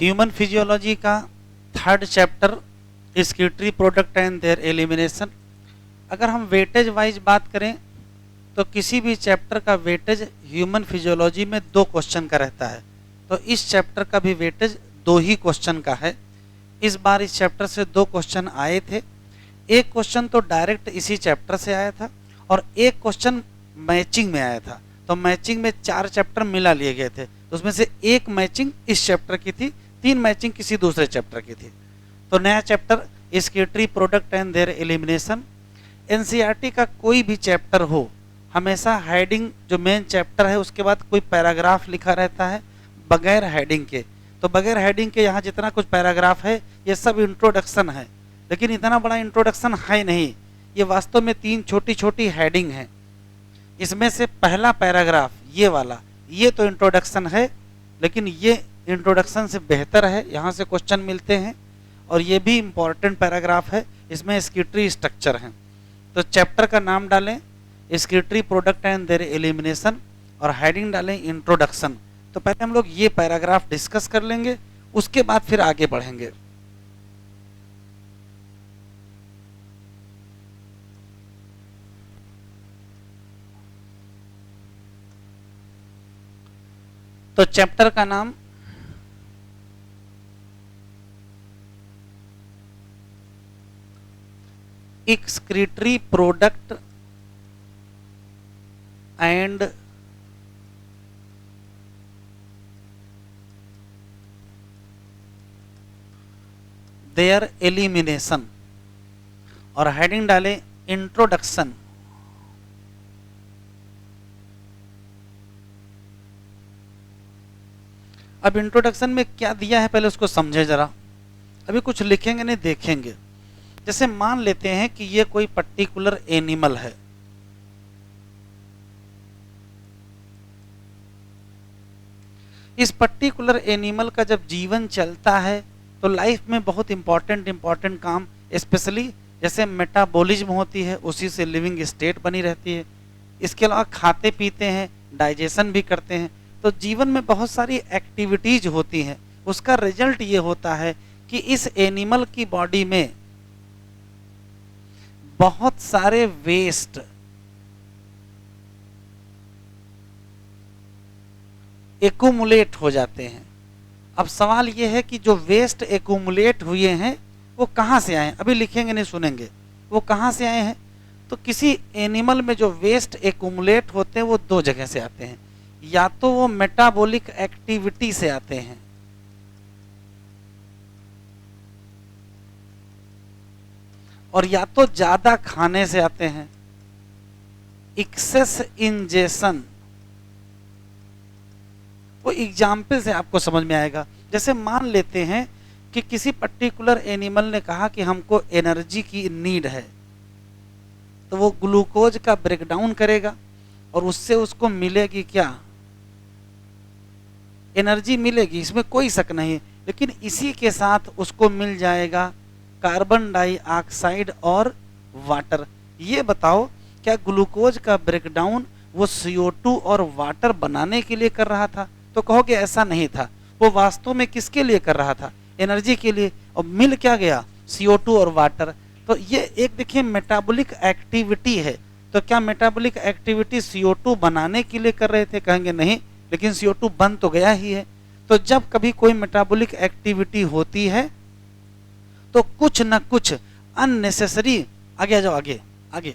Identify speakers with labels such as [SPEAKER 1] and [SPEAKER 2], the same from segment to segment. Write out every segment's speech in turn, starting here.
[SPEAKER 1] Human physiology का third chapter excretory product and there elimination. अगर हम वेटेज वाइज बात करें तो किसी भी चैप्टर का वेटेज ह्यूमन फिजियोलॉजी में 2 क्वेश्चन का रहता है, तो इस चैप्टर का भी वेटेज 2 ही क्वेश्चन का है। इस बार इस चैप्टर से 2 क्वेश्चन आए थे। एक क्वेश्चन तो डायरेक्ट इसी चैप्टर से आया था और एक क्वेश्चन मैचिंग में आया था। तो मैचिंग में 4 चैप्टर मिला लिए गए थे, तो उसमें से एक मैचिंग इस चैप्टर की थी, 3 मैचिंग किसी दूसरे चैप्टर की थी। तो नया chapter excretory product and there elimination. NCERT का कोई भी चैप्टर हो, हमेशा हेडिंग जो मेन चैप्टर है उसके बाद कोई पैराग्राफ लिखा रहता है बगैर हेडिंग के। तो बगैर हेडिंग के यहाँ जितना कुछ पैराग्राफ है ये सब इंट्रोडक्शन है, लेकिन इतना बड़ा इंट्रोडक्शन है नहीं, ये वास्तव में 3 छोटी छोटी हेडिंग है। इसमें से पहला पैराग्राफ ये वाला, ये तो इंट्रोडक्शन है, लेकिन ये इंट्रोडक्शन से बेहतर है, यहाँ से क्वेश्चन मिलते हैं। और ये भी इम्पॉर्टेंट पैराग्राफ है, इसमें एक्सक्रीटरी स्ट्रक्चर है। तो चैप्टर का नाम डालें excretory product and there elimination और हेडिंग डालें इंट्रोडक्शन। तो पहले हम लोग ये पैराग्राफ डिस्कस कर लेंगे, उसके बाद फिर आगे बढ़ेंगे। तो चैप्टर का नाम excretory product and there elimination और हेडिंग डालें इंट्रोडक्शन। अब इंट्रोडक्शन में क्या दिया है पहले उसको समझे जरा। अभी कुछ लिखेंगे नहीं, देखेंगे। जैसे मान लेते हैं कि ये कोई पर्टिकुलर एनिमल है, इस पर्टिकुलर एनिमल का जब जीवन चलता है तो लाइफ में बहुत इंपॉर्टेंट काम, स्पेशली जैसे मेटाबॉलिज्म होती है उसी से लिविंग स्टेट बनी रहती है। इसके अलावा खाते पीते हैं, डाइजेशन भी करते हैं, तो जीवन में बहुत सारी एक्टिविटीज होती हैं। उसका रिजल्ट ये होता है कि इस एनिमल की बॉडी में बहुत सारे वेस्ट एक्यूमुलेट हो जाते हैं। अब सवाल ये है कि जो वेस्ट एक्यूमुलेट हुए हैं वो कहाँ से आए हैं। अभी लिखेंगे नहीं, सुनेंगे वो कहाँ से आए हैं। तो किसी एनिमल में जो वेस्ट एक्यूमुलेट होते हैं वो 2 जगह से आते हैं, या तो वो मेटाबॉलिक एक्टिविटी से आते हैं, और या तो ज्यादा खाने से आते हैं, एक्सेस इंजेशन। वो एग्जाम्पल से आपको समझ में आएगा। जैसे मान लेते हैं कि किसी पर्टिकुलर एनिमल ने कहा कि हमको एनर्जी की नीड है, तो वो ग्लूकोज का ब्रेकडाउन करेगा और उससे उसको मिलेगी क्या, एनर्जी मिलेगी, इसमें कोई शक नहीं। लेकिन इसी के साथ उसको मिल जाएगा कार्बन डाइऑक्साइड और वाटर। ये बताओ क्या ग्लूकोज का ब्रेकडाउन वो CO2 और वाटर बनाने के लिए कर रहा था? तो कहोगे ऐसा नहीं था, वो वास्तव में किसके लिए कर रहा था, एनर्जी के लिए, और मिल क्या गया, CO2 और वाटर। तो ये एक देखिए मेटाबॉलिक एक्टिविटी है। तो क्या मेटाबॉलिक एक्टिविटी CO2 बनाने के लिए कर रहे थे? कहेंगे नहीं, लेकिन CO2 बन तो गया ही है। तो जब कभी कोई मेटाबॉलिक एक्टिविटी होती है तो कुछ न कुछ अननेसेसरी, आगे आ जाओ, आगे आगे,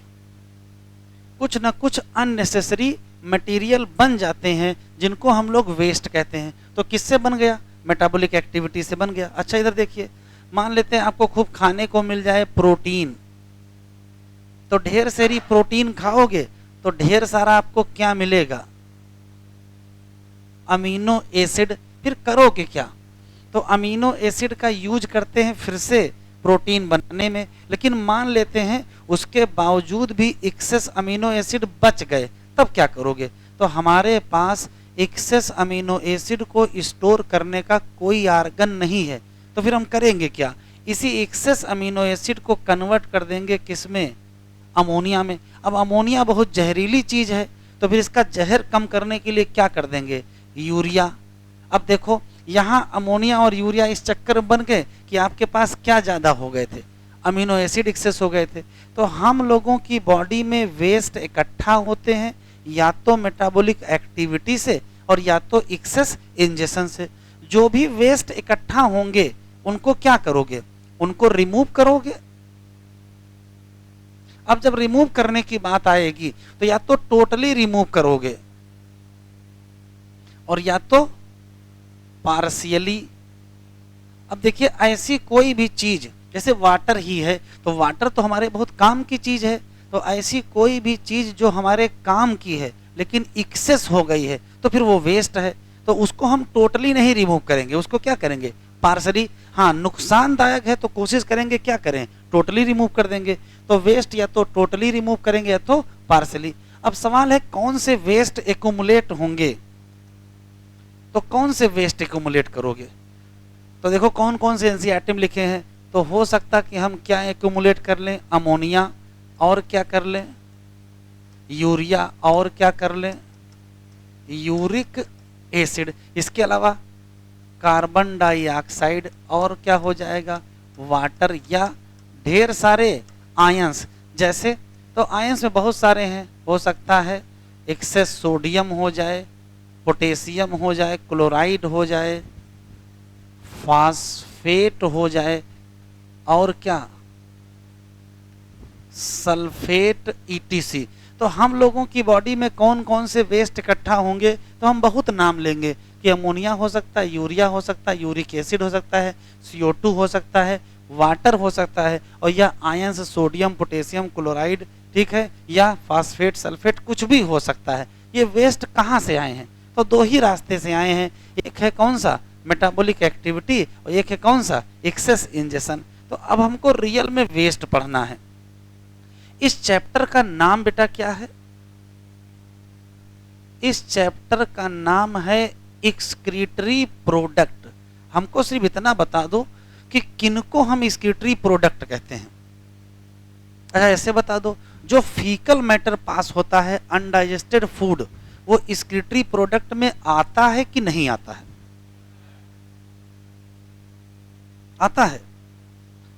[SPEAKER 1] कुछ न कुछ अननेसेसरी मटेरियल बन जाते हैं जिनको हम लोग वेस्ट कहते हैं। तो किससे बन गया, मेटाबॉलिक एक्टिविटी से बन गया। अच्छा इधर देखिए, मान लेते हैं आपको खूब खाने को मिल जाए प्रोटीन, तो ढेर सारी प्रोटीन खाओगे तो ढेर सारा आपको क्या मिलेगा, अमीनो एसिड। फिर करोगे क्या, तो अमीनो एसिड का यूज करते हैं फिर से प्रोटीन बनाने में। लेकिन मान लेते हैं उसके बावजूद भी एक्सेस अमीनो एसिड बच गए, तब क्या करोगे। तो हमारे पास एक्सेस अमीनो एसिड को स्टोर करने का कोई आर्गन नहीं है, तो फिर हम करेंगे क्या, इसी एक्सेस अमीनो एसिड को कन्वर्ट कर देंगे किसमें, अमोनिया में। अब अमोनिया बहुत जहरीली चीज है, तो फिर इसका जहर कम करने के लिए क्या कर देंगे, यूरिया। अब देखो यहाँ अमोनिया और यूरिया इस चक्कर में बन गए कि आपके पास क्या ज़्यादा हो गए थे, अमीनो एसिड एक्सेस हो गए थे। तो हम लोगों की बॉडी में वेस्ट इकट्ठा होते हैं या तो मेटाबॉलिक एक्टिविटी से और या तो एक्सेस इंजेक्शन से। जो भी वेस्ट इकट्ठा होंगे उनको क्या करोगे, उनको रिमूव करोगे। अब जब रिमूव करने की बात आएगी तो या तो टोटली रिमूव करोगे और या तो पार्शियली। अब देखिए ऐसी कोई भी चीज, जैसे वाटर ही है तो वाटर तो हमारे बहुत काम की चीज है, तो ऐसी कोई भी चीज जो हमारे काम की है लेकिन एक्सेस हो गई है तो फिर वो वेस्ट है। तो उसको हम टोटली नहीं रिमूव करेंगे, उसको क्या करेंगे, पार्शली। हाँ, नुकसानदायक है तो कोशिश करेंगे क्या करें, टोटली रिमूव कर देंगे। तो वेस्ट या तो टोटली रिमूव करेंगे या तो पार्शली। अब सवाल है कौन से वेस्ट एक्यूमुलेट होंगे, तो कौन से वेस्ट एक्यूमुलेट करोगे। तो देखो कौन कौन से एनसीईआरटी में लिखे हैं। तो हो सकता कि हम क्या एक्यूमुलेट कर लें, अमोनिया, और क्या कर लें, यूरिया, और क्या कर लें, यूरिक एसिड। इसके अलावा कार्बन डाइऑक्साइड, और क्या हो जाएगा, वाटर, या ढेर सारे आयंस। जैसे तो आयंस में बहुत सारे हैं, हो सकता है एक्सेस सोडियम हो जाए, पोटेशियम हो जाए, क्लोराइड हो जाए, फास्फेट हो जाए, और क्या, सल्फेट, ईटीसी। तो हम लोगों की बॉडी में कौन कौन से वेस्ट इकट्ठा होंगे, तो हम बहुत नाम लेंगे कि अमोनिया हो सकता है, यूरिया हो सकता है, यूरिक एसिड हो सकता है, CO2 हो सकता है, वाटर हो सकता है, और या आयंस सोडियम, पोटेशियम, क्लोराइड, ठीक है, या फास्फेट, सल्फेट, कुछ भी हो सकता है। ये वेस्ट कहाँ से आए हैं, तो दो ही रास्ते से आए हैं। एक है कौन सा, मेटाबॉलिक एक्टिविटी, और एक है कौन सा, एक्सेस इंजेक्शन। तो अब हमको रियल में वेस्ट पढ़ना है। इस चैप्टर का नाम बेटा क्या है, इस चैप्टर का नाम है एक्सक्रीटरी प्रोडक्ट। हमको सिर्फ इतना बता दो कि किनको हम एक्सक्रीटरी प्रोडक्ट कहते हैं। अच्छा ऐसे बता दो, जो फीकल मैटर पास होता है, अनडाइजेस्टेड फूड, वो एक्सक्रीटरी प्रोडक्ट में आता है कि नहीं आता है, आता है,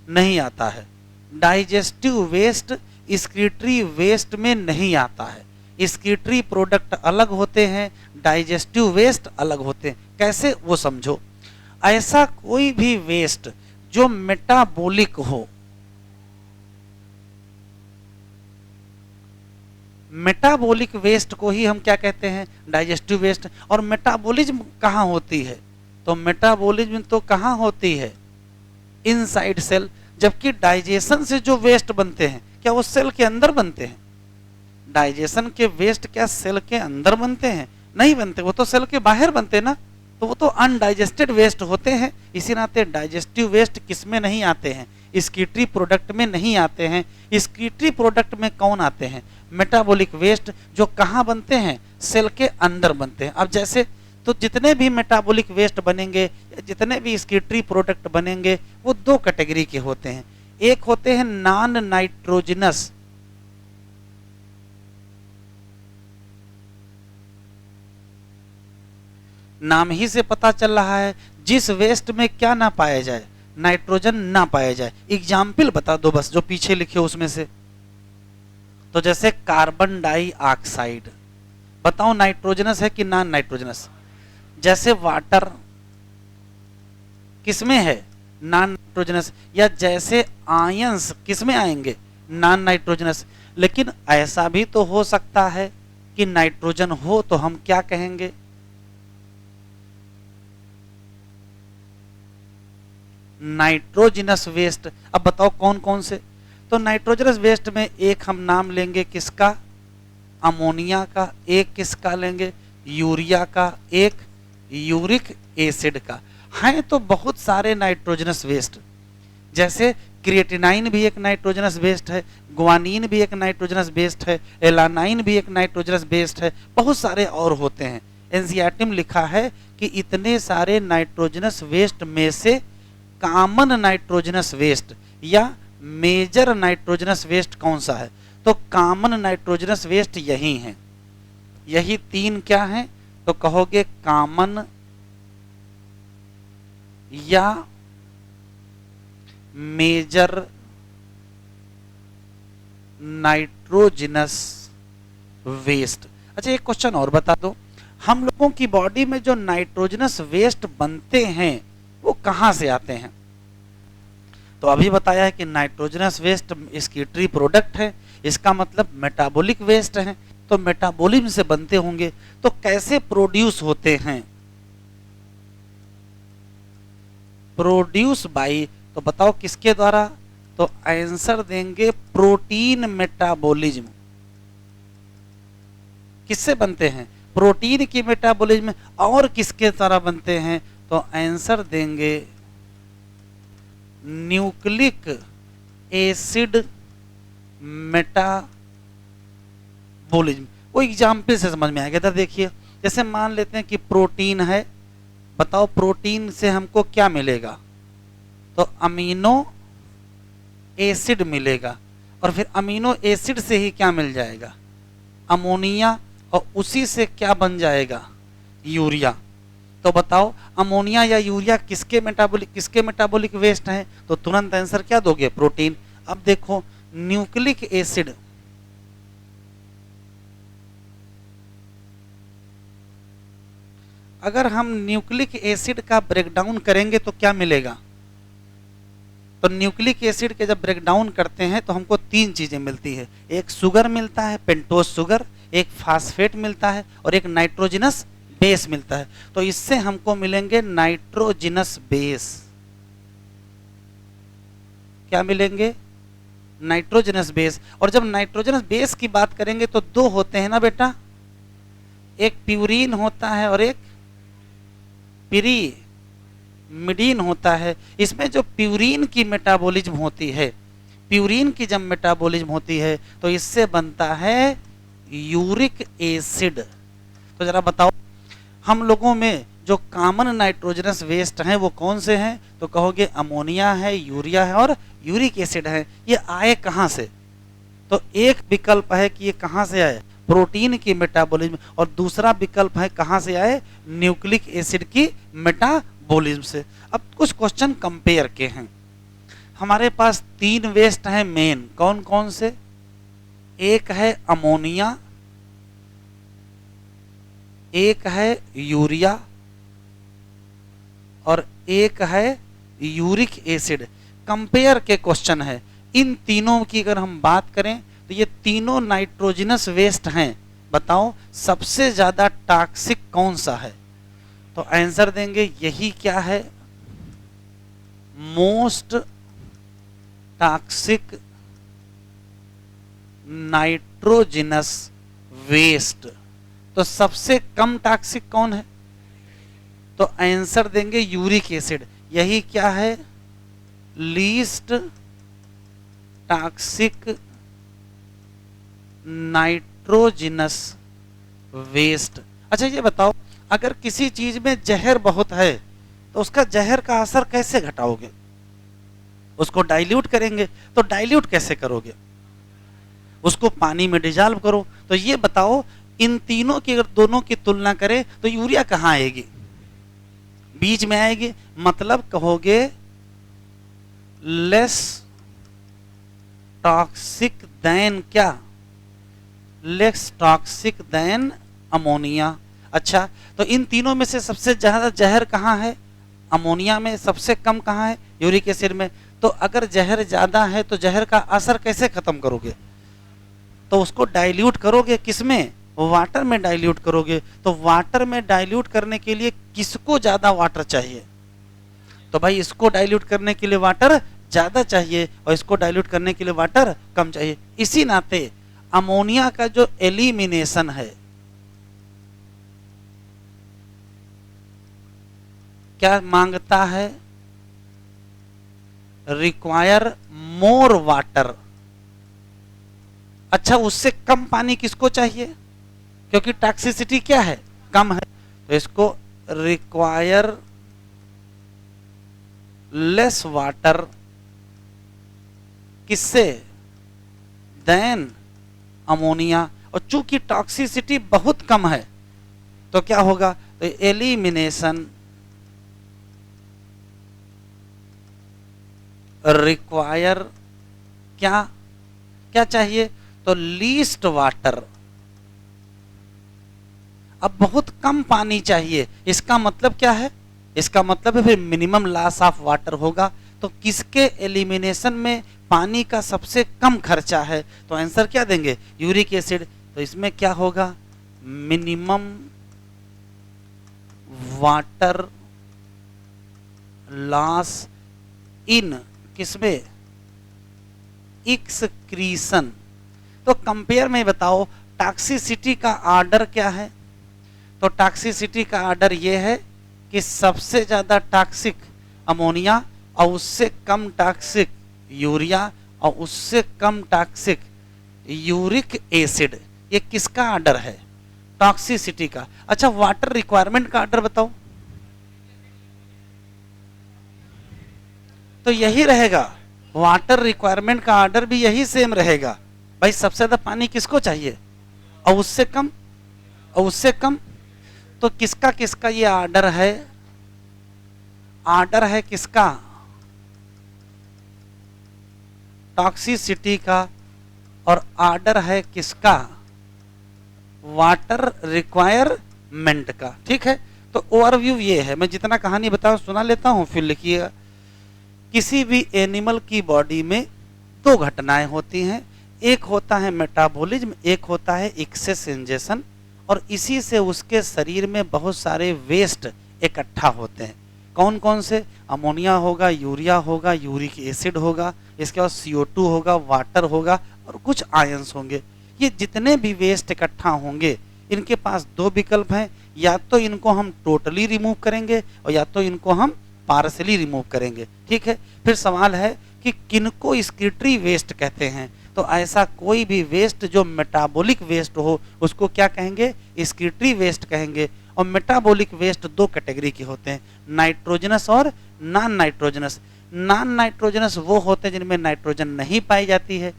[SPEAKER 1] नहीं आता है। डाइजेस्टिव वेस्ट एक्सक्रीटरी वेस्ट में नहीं आता है। एक्सक्रीटरी प्रोडक्ट अलग होते हैं, डाइजेस्टिव वेस्ट अलग होते हैं। कैसे, वो समझो। ऐसा कोई भी वेस्ट जो मेटाबॉलिक हो, मेटाबॉलिक वेस्ट को ही हम क्या कहते हैं, डाइजेस्टिव वेस्ट। और मेटाबॉलिज्म कहाँ होती है, तो मेटाबॉलिज्म तो कहाँ होती है, इनसाइड सेल। जबकि डाइजेशन से जो वेस्ट बनते हैं क्या वो सेल के अंदर बनते हैं, डाइजेशन के वेस्ट क्या सेल के अंदर बनते हैं, नहीं बनते, वो तो सेल के बाहर बनते ना, तो वो तो अनडाइजेस्टेड वेस्ट होते हैं। इसी नाते डाइजेस्टिव वेस्ट किस में नहीं आते हैं, एक्सक्रीटरी प्रोडक्ट में नहीं आते हैं। एक्सक्रीटरी प्रोडक्ट में कौन आते हैं, मेटाबॉलिक वेस्ट, जो कहाँ बनते हैं, सेल के अंदर बनते हैं। अब जैसे तो जितने भी मेटाबॉलिक वेस्ट बनेंगे, जितने भी एक्सक्रीटरी प्रोडक्ट बनेंगे, वो दो कैटेगरी के होते हैं। एक होते हैं नॉन नाइट्रोजनस, नाम ही से पता चल रहा है जिस वेस्ट में क्या ना पाया जाए, नाइट्रोजन ना पाया जाए। एग्जाम्पल बता दो बस जो पीछे लिखे उसमें से। तो जैसे कार्बन डाइऑक्साइड, बताओ नाइट्रोजनस है कि नॉन नाइट्रोजनस। जैसे वाटर किसमें है, नॉन नाइट्रोजनस। या जैसे आयंस किसमें आएंगे, नॉन नाइट्रोजनस। लेकिन ऐसा भी तो हो सकता है कि नाइट्रोजन हो, तो हम क्या कहेंगे, नाइट्रोजनस वेस्ट। अब बताओ कौन कौन से। तो नाइट्रोजनस वेस्ट में एक हम नाम लेंगे किसका, अमोनिया का, एक किसका लेंगे, यूरिया का, एक यूरिक एसिड का। हैं तो बहुत सारे नाइट्रोजनस वेस्ट, जैसे क्रिएटिनाइन भी एक नाइट्रोजनस वेस्ट है, ग्वानिन भी एक नाइट्रोजनस वेस्ट है, एलानाइन भी एक नाइट्रोजनस वेस्ट है, बहुत सारे और होते हैं। एनसीईआरटी में लिखा है कि इतने सारे नाइट्रोजनस वेस्ट में से कॉमन नाइट्रोजनस वेस्ट या मेजर नाइट्रोजनस वेस्ट कौन सा है, तो कॉमन नाइट्रोजनस वेस्ट यही है। यही तीन क्या हैं, तो कहोगे कॉमन या मेजर नाइट्रोजनस वेस्ट। अच्छा एक क्वेश्चन और बता दो, हम लोगों की बॉडी में जो नाइट्रोजनस वेस्ट बनते हैं वो कहां से आते हैं? तो अभी बताया है कि नाइट्रोजनस वेस्ट एक्सक्रीटरी प्रोडक्ट है, इसका मतलब मेटाबॉलिक वेस्ट है, तो मेटाबॉलिज्म से बनते होंगे। तो कैसे प्रोड्यूस होते हैं? प्रोड्यूस बाय, तो बताओ किसके द्वारा? तो आंसर देंगे प्रोटीन मेटाबॉलिज्म। किससे बनते हैं? प्रोटीन की मेटाबॉलिज्म। और किसके द्वारा बनते हैं? तो आंसर देंगे न्यूक्लिक एसिड मेटाबॉलिज्म। वो एग्जाम्पल से समझ में आएगा। इधर देखिए, जैसे मान लेते हैं कि प्रोटीन है, बताओ प्रोटीन से हमको क्या मिलेगा? तो अमीनो एसिड मिलेगा, और फिर अमीनो एसिड से ही क्या मिल जाएगा? अमोनिया, और उसी से क्या बन जाएगा? यूरिया। तो बताओ अमोनिया या यूरिया किसके मेटाबॉलिक वेस्ट है? तो तुरंत आंसर क्या दोगे? प्रोटीन। अब देखो न्यूक्लिक एसिड, अगर हम न्यूक्लिक एसिड का ब्रेकडाउन करेंगे तो क्या मिलेगा? तो न्यूक्लिक एसिड के जब ब्रेकडाउन करते हैं तो हमको तीन चीजें मिलती है। एक शुगर मिलता है, पेंटोज शुगर, एक फास्फेट मिलता है, और एक नाइट्रोजनस बेस मिलता है। तो इससे हमको मिलेंगे नाइट्रोजनस बेस। क्या मिलेंगे? Nitrogenous base. और जब नाइट्रोजनस बेस की बात करेंगे तो दो होते हैं ना बेटा, एक प्यूरीन होता है और एक पिरीमिडीन होता है। इसमें जो प्यूरीन की मेटाबॉलिज्म होती है, प्यूरीन की जब मेटाबॉलिज्म होती है तो इससे बनता है यूरिक एसिड। तो जरा बताओ हम लोगों में जो कॉमन नाइट्रोजनस वेस्ट हैं वो कौन से हैं? तो कहोगे अमोनिया है, यूरिया है और यूरिक एसिड है। ये आए कहां से? तो एक विकल्प है कि ये कहां से आए? प्रोटीन की मेटाबॉलिज्म। और दूसरा विकल्प है कहां से आए? न्यूक्लिक एसिड की मेटाबॉलिज्म से। अब कुछ क्वेश्चन कंपेयर के हैं। हमारे पास तीन वेस्ट हैं मेन, कौन कौन से? एक है अमोनिया, एक है यूरिया, और एक है यूरिक एसिड। कंपेयर के क्वेश्चन है। इन तीनों की अगर हम बात करें तो ये तीनों नाइट्रोजनस वेस्ट हैं। बताओ सबसे ज्यादा टॉक्सिक कौन सा है? तो आंसर देंगे यही क्या है? Most toxic nitrogenous waste. तो सबसे कम टॉक्सिक कौन है? तो आंसर देंगे यूरिक एसिड। यही क्या है? Least toxic nitrogenous waste. अच्छा ये बताओ अगर किसी चीज में जहर बहुत है तो उसका जहर का असर कैसे घटाओगे? उसको डाइल्यूट करेंगे। तो डाइल्यूट कैसे करोगे? उसको पानी में डिजॉल्व करो। तो ये बताओ इन तीनों की अगर दोनों की तुलना करें तो यूरिया कहां आएगी? बीच में आएगी। मतलब कहोगे लेस टॉक्सिक देन क्या? Less toxic than ammonia. अच्छा तो इन तीनों में से सबसे ज्यादा जहर कहां है? अमोनिया में। सबसे कम कहां है? यूरिक एसिड में। तो अगर जहर ज्यादा है तो जहर का असर कैसे खत्म करोगे? तो उसको डाइल्यूट करोगे। किसमें? वाटर में डाइल्यूट करोगे। तो वाटर में डाइल्यूट करने के लिए किसको ज्यादा वाटर चाहिए? तो भाई इसको डाइल्यूट करने के लिए वाटर ज्यादा चाहिए और इसको डाइल्यूट करने के लिए वाटर कम चाहिए। इसी नाते अमोनिया का जो एलिमिनेशन है क्या मांगता है? Require more water. अच्छा उससे कम पानी किसको चाहिए? क्योंकि टॉक्सिसिटी क्या है? कम है। तो इसको रिक्वायर लेस वाटर किससे? Than ammonia. और चूंकि टॉक्सिसिटी बहुत कम है तो क्या होगा? तो एलिमिनेशन रिक्वायर क्या क्या चाहिए, तो लीस्ट वाटर। अब बहुत कम पानी चाहिए, इसका मतलब क्या है, इसका मतलब है फिर मिनिमम लॉस ऑफ वाटर होगा। तो किसके एलिमिनेशन में पानी का सबसे कम खर्चा है, तो आंसर क्या देंगे, यूरिक एसिड। तो इसमें क्या होगा, मिनिमम वाटर लॉस इन किसमें, एक्सक्रीशन। तो कंपेयर में बताओ टॉक्सिसिटी का ऑर्डर क्या है, तो टॉक्सिसिटी का ऑर्डर ये है कि सबसे ज्यादा टॉक्सिक अमोनिया और उससे कम टॉक्सिक यूरिया और उससे कम टॉक्सिक यूरिक एसिड। ये किसका ऑर्डर है, टॉक्सिसिटी का। अच्छा वाटर रिक्वायरमेंट का ऑर्डर बताओ, तो यही रहेगा, वाटर रिक्वायरमेंट का ऑर्डर भी यही सेम रहेगा। भाई सबसे ज्यादा पानी किसको चाहिए और उससे कम और उससे कम, तो किसका किसका ये ऑर्डर है, ऑर्डर है किसका, टॉक्सिसिटी का, और ऑर्डर है किसका, वाटर रिक्वायरमेंट का। ठीक है, तो ओवरव्यू ये है, मैं जितना कहानी बताऊं सुना लेता हूं फिर लिखिएगा। किसी भी एनिमल की बॉडी में दो घटनाएं होती हैं, एक होता है मेटाबॉलिज्म, एक होता है एक्सेस इंजेशन, और इसी से उसके शरीर में बहुत सारे वेस्ट इकट्ठा होते हैं। कौन कौन से, अमोनिया होगा, यूरिया होगा, यूरिक एसिड होगा, इसके बाद CO2 होगा, वाटर होगा और कुछ आयंस होंगे। ये जितने भी वेस्ट इकट्ठा होंगे इनके पास दो विकल्प हैं, या तो इनको हम टोटली रिमूव करेंगे और या तो इनको हम पार्सली रिमूव करेंगे। ठीक है, फिर सवाल है कि किनको एक्सक्रीटरी वेस्ट कहते हैं, तो ऐसा कोई भी वेस्ट जो मेटाबॉलिक वेस्ट हो उसको क्या कहेंगे, एक्सक्रीटरी वेस्ट कहेंगे। और मेटाबॉलिक वेस्ट दो कैटेगरी के होते हैं, नाइट्रोजनस और नॉन नाइट्रोजनस। नॉन नाइट्रोजनस वो होते हैं जिनमें नाइट्रोजन नहीं पाई जाती है,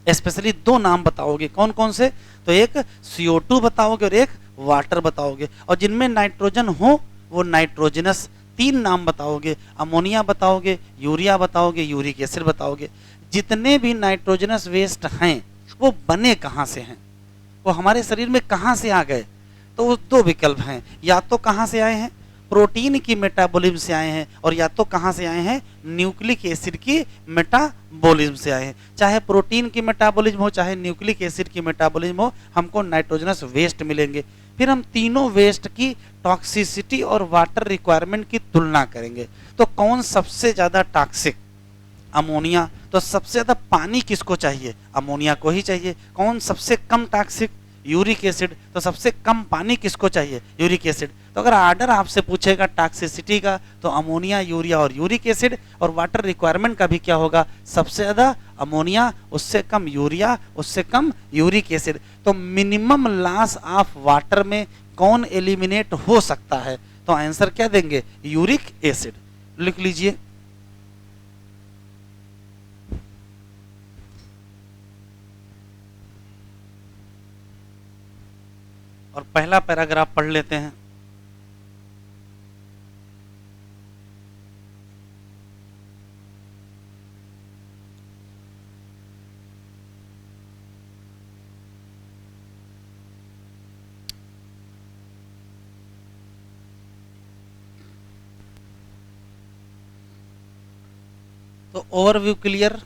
[SPEAKER 1] स्पेशली दो नाम बताओगे, कौन कौन से, तो एक CO2 बताओगे और एक वाटर बताओगे। और जिनमें नाइट्रोजन हो वो नाइट्रोजनस, तीन नाम बताओगे, अमोनिया बताओगे, यूरिया बताओगे, यूरिक एसिड बताओगे। जितने भी नाइट्रोजनस वेस्ट हैं वो बने कहाँ से हैं, वो हमारे शरीर में कहाँ से आ गए, तो वो दो विकल्प हैं, या तो कहाँ से आए हैं, प्रोटीन की मेटाबॉलिज्म से आए हैं, और या तो कहाँ से आए हैं, न्यूक्लिक एसिड की मेटाबॉलिज्म से आए हैं। चाहे प्रोटीन की मेटाबॉलिज्म हो चाहे न्यूक्लिक एसिड की मेटाबॉलिज्म हो, हमको नाइट्रोजनस वेस्ट मिलेंगे। फिर हम तीनों वेस्ट की टॉक्सिसिटी और वाटर रिक्वायरमेंट की तुलना करेंगे। तो कौन सबसे ज्यादा टॉक्सिक, अमोनिया, तो सबसे ज्यादा पानी किसको चाहिए, अमोनिया को ही चाहिए। कौन सबसे कम टॉक्सिक, यूरिक एसिड, तो सबसे कम पानी किसको चाहिए, यूरिक एसिड। तो अगर आर्डर आपसे पूछेगा टॉक्सिसिटी का तो अमोनिया, यूरिया और यूरिक एसिड, और वाटर रिक्वायरमेंट का भी क्या होगा, सबसे ज्यादा अमोनिया, उससे कम यूरिया, उससे कम यूरिक एसिड। तो मिनिमम लॉस ऑफ वाटर में कौन एलिमिनेट हो सकता है, तो आंसर क्या देंगे, यूरिक एसिड। लिख लीजिए, और पहला पैराग्राफ पढ़ लेते हैं। तो ओवरव्यू क्लियर,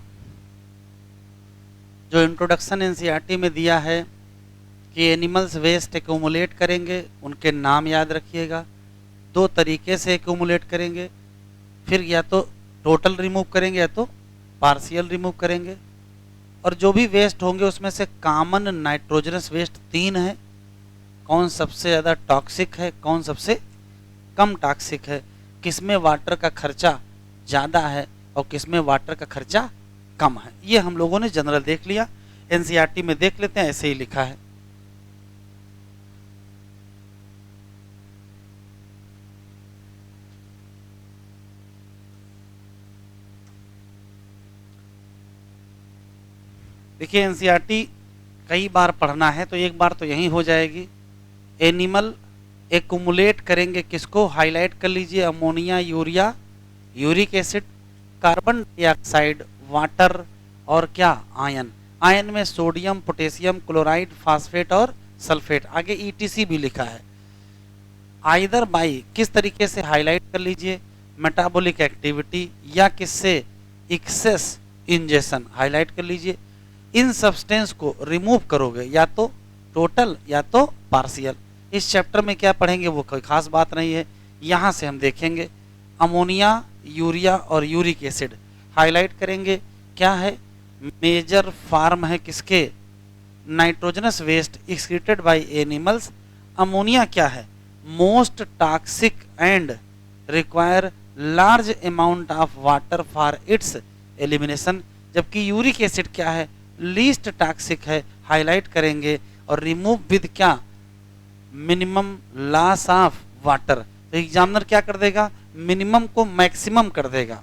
[SPEAKER 1] जो इंट्रोडक्शन एनसीईआरटी में दिया है कि एनिमल्स वेस्ट एक्यूमुलेट करेंगे, उनके नाम याद रखिएगा। दो तरीके से एक्यूमुलेट करेंगे, फिर या तो टोटल रिमूव करेंगे या तो पार्शियल रिमूव करेंगे। और जो भी वेस्ट होंगे उसमें से कॉमन नाइट्रोजनस वेस्ट तीन है, कौन सबसे ज़्यादा टॉक्सिक है, कौन सबसे कम टॉक्सिक है, किसमें वाटर का खर्चा ज़्यादा है और किसमें वाटर का खर्चा कम है। ये हम लोगों ने जनरल देख लिया, एनसीईआरटी में देख लेते हैं, ऐसे ही लिखा है। देखिए एनसीईआरटी कई बार पढ़ना है तो एक बार तो यही हो जाएगी। एनिमल एक्युमुलेट करेंगे किसको, हाईलाइट कर लीजिए, ammonia, urea, uric acid. Carbon dioxide, water और क्या आयन। आयन में सोडियम, पोटेशियम, क्लोराइड, फास्फेट और सल्फेट, आगे ईटीसी भी लिखा है। आइदर बाई किस तरीके से हाईलाइट कर लीजिए, मेटाबॉलिक एक्टिविटी या किससे, एक्सेस इंजेशन, हाईलाइट कर लीजिए। इन सब्सटेंस को रिमूव करोगे या तो टोटल या तो पार्शियल। इस चैप्टर में क्या पढ़ेंगे वो कोई खास बात नहीं है, यहाँ से हम देखेंगे अमोनिया, यूरिया और यूरिक एसिड हाईलाइट करेंगे। क्या है, मेजर फार्म है किसके, nitrogenous waste excreted by animals. Ammonia क्या है, most toxic and require large amount of water for its elimination. जबकि यूरिक एसिड क्या है, लीस्ट टॉक्सिक है, हाईलाइट करेंगे। और रिमूव विद क्या, मिनिमम लॉस ऑफ वाटर। तो एग्जामिनर क्या कर देगा, मिनिमम को मैक्सिमम कर देगा,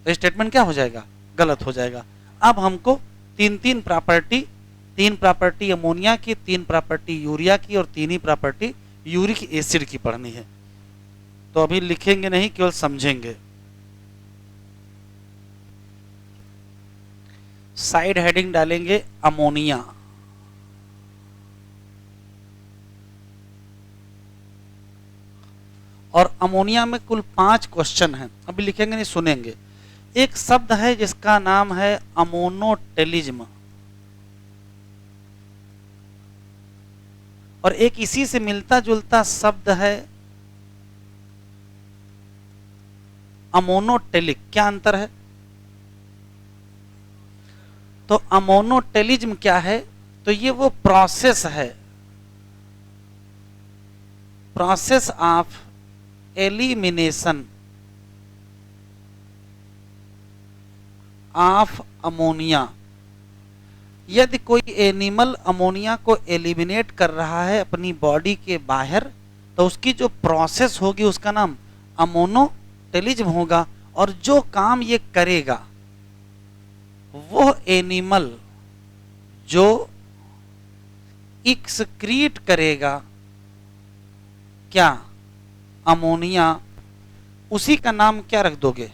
[SPEAKER 1] तो स्टेटमेंट क्या हो जाएगा, गलत हो जाएगा। अब हमको तीन प्रॉपर्टी अमोनिया की, 3 प्रॉपर्टी यूरिया की और 3 ही प्रॉपर्टी यूरिक एसिड की पढ़नी है। तो अभी लिखेंगे नहीं, केवल समझेंगे। साइड हेडिंग डालेंगे अमोनिया, और अमोनिया में कुल 5 क्वेश्चन हैं, अभी लिखेंगे नहीं, सुनेंगे। एक शब्द है जिसका नाम है अमोनोटेलिज्म, और एक इसी से मिलता जुलता शब्द है अमोनोटेलिक। क्या अंतर है, तो अमोनोटेलिज्म क्या है, तो ये वो प्रोसेस है, process of elimination of ammonia. यदि कोई एनिमल अमोनिया को एलिमिनेट कर रहा है अपनी बॉडी के बाहर, तो उसकी जो प्रोसेस होगी उसका नाम अमोनोटेलिज्म होगा। और जो काम ये करेगा वो एनिमल जो एक्सक्रीट करेगा क्या, अमोनिया, उसी का नाम क्या रख दोगे,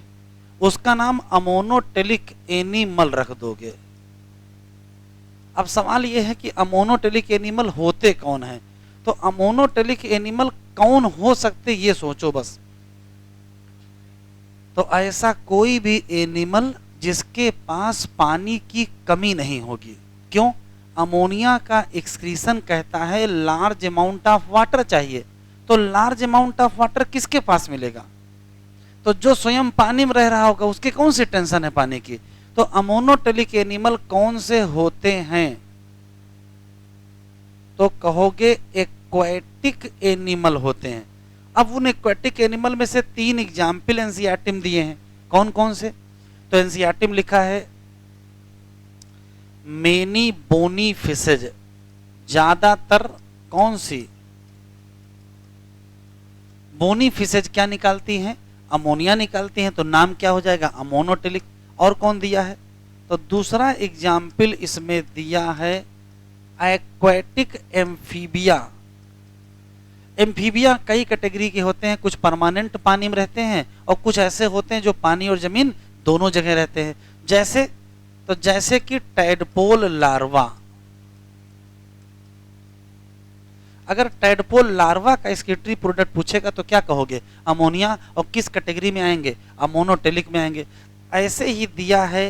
[SPEAKER 1] उसका नाम अमोनोटेलिक एनिमल रख दोगे। अब सवाल यह है कि अमोनोटेलिक एनिमल होते कौन हैं, तो अमोनोटेलिक एनिमल कौन हो सकते ये सोचो बस। तो ऐसा कोई भी एनिमल जिसके पास पानी की कमी नहीं होगी। क्यों, अमोनिया का एक्सक्रीशन कहता है लार्ज अमाउंट ऑफ वाटर चाहिए, तो लार्ज अमाउंट ऑफ वाटर किसके पास मिलेगा, तो जो स्वयं पानी में रह रहा होगा उसके कौन सी टेंशन है पानी की। तो अमोनोटेलिक एनिमल कौन से होते हैं, तो कहोगे एक्वाटिक एनिमल होते हैं। अब उन एक्वाटिक एनिमल में से 3 एग्जाम्पल एनसीईआरटी में दिए हैं, कौन कौन से, तो एनसीईआरटी में लिखा है मेनी बोनी फिशेज, ज्यादातर कौन सी बोनी फिशेज क्या निकालती हैं, अमोनिया निकालती हैं, तो नाम क्या हो जाएगा, अमोनोटेलिक। और कौन दिया है, तो दूसरा एग्जाम्पल इसमें दिया है एक्वाटिक एम्फीबिया। एम्फीबिया कई कैटेगरी के होते हैं, कुछ परमानेंट पानी में रहते हैं और कुछ ऐसे होते हैं जो पानी और जमीन दोनों जगह रहते हैं। जैसे कि टैडपोल लार्वा, अगर टैडपोल लार्वा का एक्सक्रीटरी प्रोडक्ट पूछेगा तो क्या कहोगे, अमोनिया, और किस कैटेगरी में आएंगे, अमोनोटेलिक में आएंगे। ऐसे ही दिया है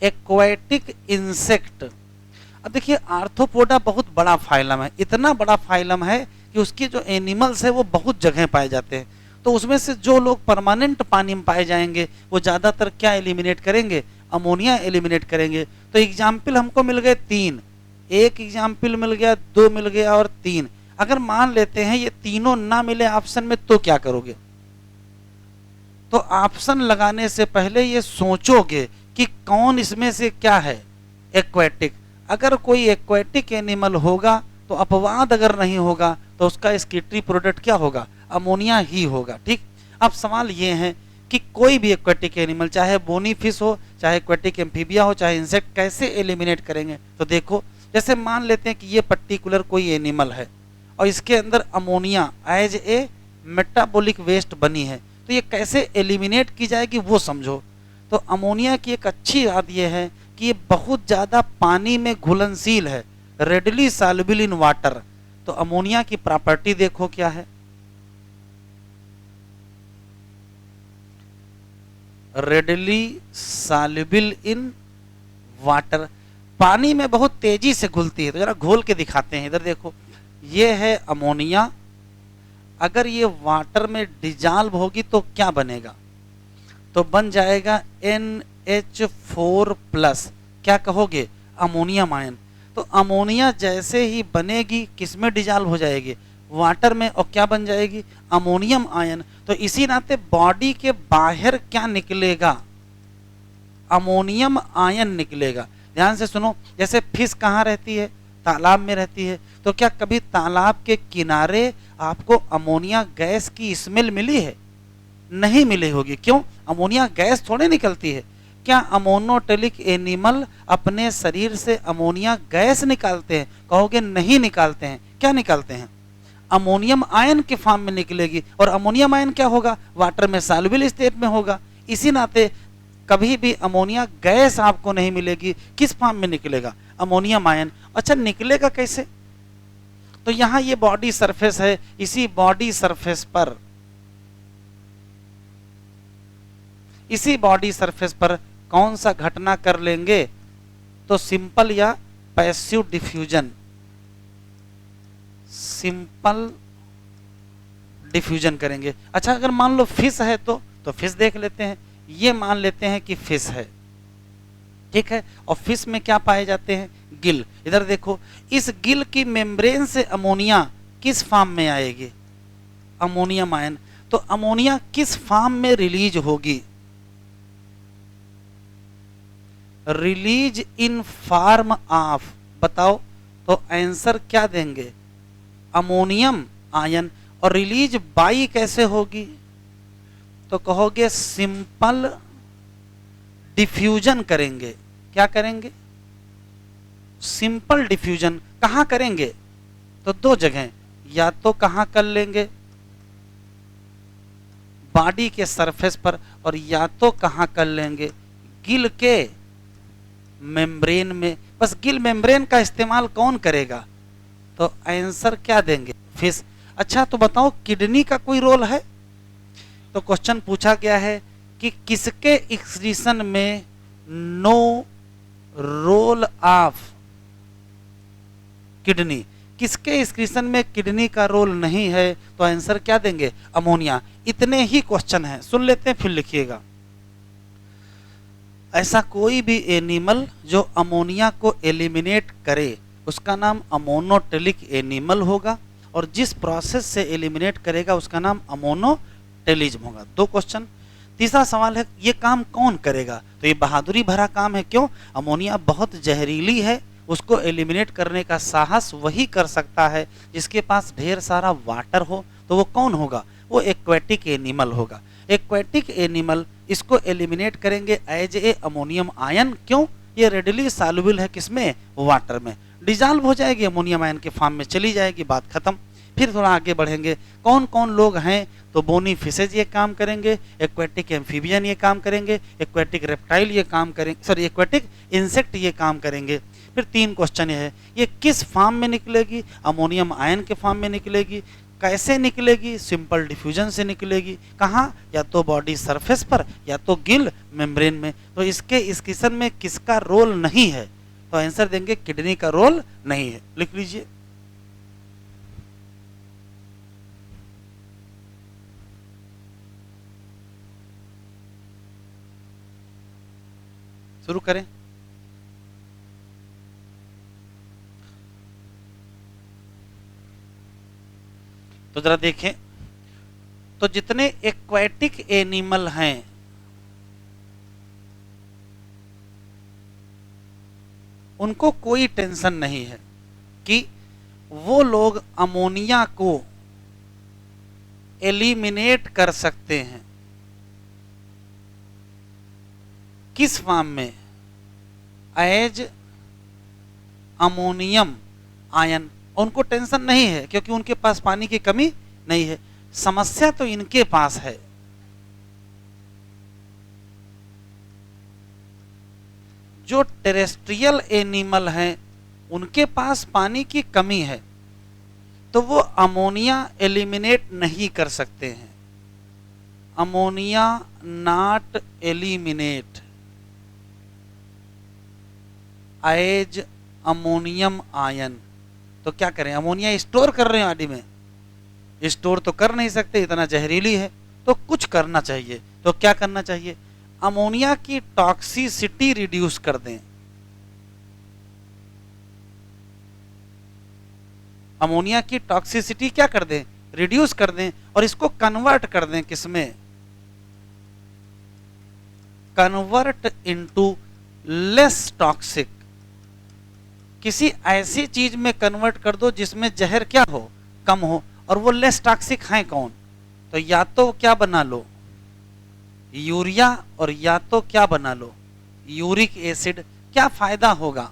[SPEAKER 1] एक्वाटिक इंसेक्ट। अब देखिए आर्थ्रोपोडा बहुत बड़ा फाइलम है, इतना बड़ा फाइलम है कि उसके जो एनिमल्स है वो बहुत जगह पाए जाते हैं। तो उसमें से जो लोग परमानेंट पानी में पाए जाएंगे वो ज्यादातर क्या एलिमिनेट करेंगे, अमोनिया एलिमिनेट करेंगे। तो एग्जाम्पल हमको मिल गए 3, एक एग्जाम्पल मिल गया, 2 मिल गया और 3। अगर मान लेते हैं ये तीनों ना मिले ऑप्शन में तो क्या करोगे, तो ऑप्शन लगाने से पहले ये सोचोगे कि कौन इसमें से क्या है एक्वाटिक। अगर कोई एक्वाटिक एनिमल होगा तो अपवाद अगर नहीं होगा तो उसका एक्सक्रीटरी प्रोडक्ट क्या होगा, अमोनिया ही होगा। ठीक, अब सवाल ये है कि कोई भी एक्वाटिक एनिमल, चाहे बोनी फिश हो, चाहे एक्वाटिक एम्फीबिया हो, चाहे इंसेक्ट, कैसे एलिमिनेट करेंगे। तो देखो, जैसे मान लेते हैं कि ये पर्टिकुलर कोई एनिमल है और इसके अंदर ammonia as a metabolic waste बनी है, तो ये कैसे एलिमिनेट की जाएगी वो समझो। तो अमोनिया की एक अच्छी बात यह है कि ये बहुत ज़्यादा पानी में घुलनशील है, रेडली सॉल्युबल इन वाटर। तो अमोनिया की प्रॉपर्टी देखो क्या है, रेडली सॉल्युबल इन वाटर, पानी में बहुत तेजी से घुलती है। तो जरा घोल के दिखाते हैं, इधर देखो, ये है अमोनिया, अगर ये वाटर में डिजॉल्व होगी तो क्या बनेगा, तो बन जाएगा NH4+, क्या कहोगे, अमोनियम आयन। तो अमोनिया जैसे ही बनेगी किसमें डिजॉल्व हो जाएगी, वाटर में, और क्या बन जाएगी, अमोनियम आयन। तो इसी नाते बॉडी के बाहर क्या निकलेगा, अमोनियम आयन निकलेगा। ध्यान से सुनो, जैसे फिश कहाँ रहती है, तालाब में रहती है, तो क्या कभी तालाब के किनारे आपको अमोनिया गैस की स्मेल मिली है, नहीं मिली होगी। क्यों, अमोनिया गैस थोड़े निकलती है। क्या अमोनोटेलिक एनिमल अपने शरीर से अमोनिया गैस निकालते हैं, कहोगे नहीं निकालते हैं। क्या निकालते हैं, अमोनियम आयन के फॉर्म में निकलेगी, और अमोनियम आयन क्या होगा, वाटर में सॉल्युबल स्टेट में होगा। इसी नाते कभी भी अमोनिया गैस आपको नहीं मिलेगी, किस फॉर्म में निकलेगा, अमोनियम आयन। अच्छा, निकलेगा कैसे, तो यहां ये बॉडी सरफेस है, इसी बॉडी सरफेस पर, इसी बॉडी सरफेस पर कौन सा घटना कर लेंगे, तो सिंपल या पैसिव डिफ्यूजन, सिंपल डिफ्यूजन करेंगे। अच्छा, अगर मान लो फिश है तो फिश देख लेते हैं, ये मान लेते हैं कि फिश है, ठीक है, और फिश में क्या पाए जाते हैं, गिल। इधर देखो, इस गिल की मेम्ब्रेन से अमोनिया किस फॉर्म में आएगी, अमोनियम आयन। तो अमोनिया किस फॉर्म में रिलीज होगी, रिलीज इन फॉर्म ऑफ, बताओ, तो आंसर क्या देंगे, अमोनियम आयन। और रिलीज बाई कैसे होगी, तो कहोगे सिंपल डिफ्यूजन करेंगे। क्या करेंगे, सिंपल डिफ्यूजन। कहां करेंगे, तो दो जगह, या तो कहां कर लेंगे, बॉडी के सरफेस पर, और या तो कहां कर लेंगे, गिल के मेम्ब्रेन में। बस गिल मेम्ब्रेन का इस्तेमाल कौन करेगा, तो आंसर क्या देंगे, फिश। अच्छा, तो बताओ किडनी का कोई रोल है, तो क्वेश्चन पूछा गया है कि किसके एक्सक्रीशन में नो रोल ऑफ किडनी, किसके एक्सक्रीशन में किडनी का रोल नहीं है, तो आंसर क्या देंगे, अमोनिया। इतने ही क्वेश्चन हैं, सुन लेते हैं फिर लिखिएगा। ऐसा कोई भी एनिमल जो अमोनिया को एलिमिनेट करे उसका नाम अमोनोटेलिक एनिमल होगा, और जिस प्रोसेस से एलिमिनेट करेगा उसका नाम अमोनोटेलिज्म होगा। दो क्वेश्चन। तीसरा सवाल है, ये काम कौन करेगा, तो ये बहादुरी भरा काम है। क्यों, अमोनिया बहुत जहरीली है, उसको एलिमिनेट करने का साहस वही कर सकता है जिसके पास ढेर सारा वाटर हो। तो वो कौन होगा, वो एक्वेटिक एनिमल होगा। एक्वेटिक एनिमल इसको एलिमिनेट करेंगे एज ए अमोनियम आयन। क्यों, ये रेडली सॉल्युबल है, किसमें, वाटर में, डिजॉल्व हो जाएगी, अमोनियम आयन के फॉर्म में चली जाएगी, बात खत्म। फिर थोड़ा आगे बढ़ेंगे, कौन कौन लोग हैं, तो बोनी फिशेज ये काम करेंगे, एक्वेटिक एम्फीबियन ये काम करेंगे, एक्वेटिक रेप्टाइल ये काम करेंगे, सॉरी एक्वेटिक इंसेक्ट ये काम करेंगे। फिर तीन क्वेश्चन ये है, ये किस फॉर्म में निकलेगी, अमोनियम आयन के फॉर्म में निकलेगी, कैसे निकलेगी, सिंपल डिफ्यूजन से निकलेगी, कहाँ, या तो बॉडी सरफेस पर या तो गिल मेम्ब्रेन में। तो इसके एक्सक्रीशन में किसका रोल नहीं है, तो आंसर देंगे किडनी का रोल नहीं है। लिख लीजिए, शुरू करें। तो जरा देखें, तो जितने एक्वेटिक एनिमल हैं उनको कोई टेंशन नहीं है कि वो लोग अमोनिया को एलिमिनेट कर सकते हैं, किस फॉर्म में, एज अमोनियम आयन। उनको टेंशन नहीं है क्योंकि उनके पास पानी की कमी नहीं है। समस्या तो इनके पास है, जो टेरेस्ट्रियल एनिमल हैं उनके पास पानी की कमी है, तो वो अमोनिया एलिमिनेट नहीं कर सकते हैं। Ammonia not eliminate as ammonium ion. तो क्या करें, अमोनिया स्टोर कर रहे हैं बॉडी में, स्टोर तो कर नहीं सकते, इतना जहरीली है, तो कुछ करना चाहिए। तो क्या करना चाहिए, अमोनिया की टॉक्सिसिटी रिड्यूस कर दें। अमोनिया की टॉक्सिसिटी क्या कर दें, रिड्यूस कर दें, और इसको कन्वर्ट कर दें किसमें, कन्वर्ट इनटू लेस टॉक्सिक, किसी ऐसी चीज में कन्वर्ट कर दो जिसमें जहर क्या हो, कम हो, और वो लेस टॉक्सिक है कौन, तो या तो क्या बना लो यूरिया, और या तो क्या बना लो यूरिक एसिड। क्या फायदा होगा,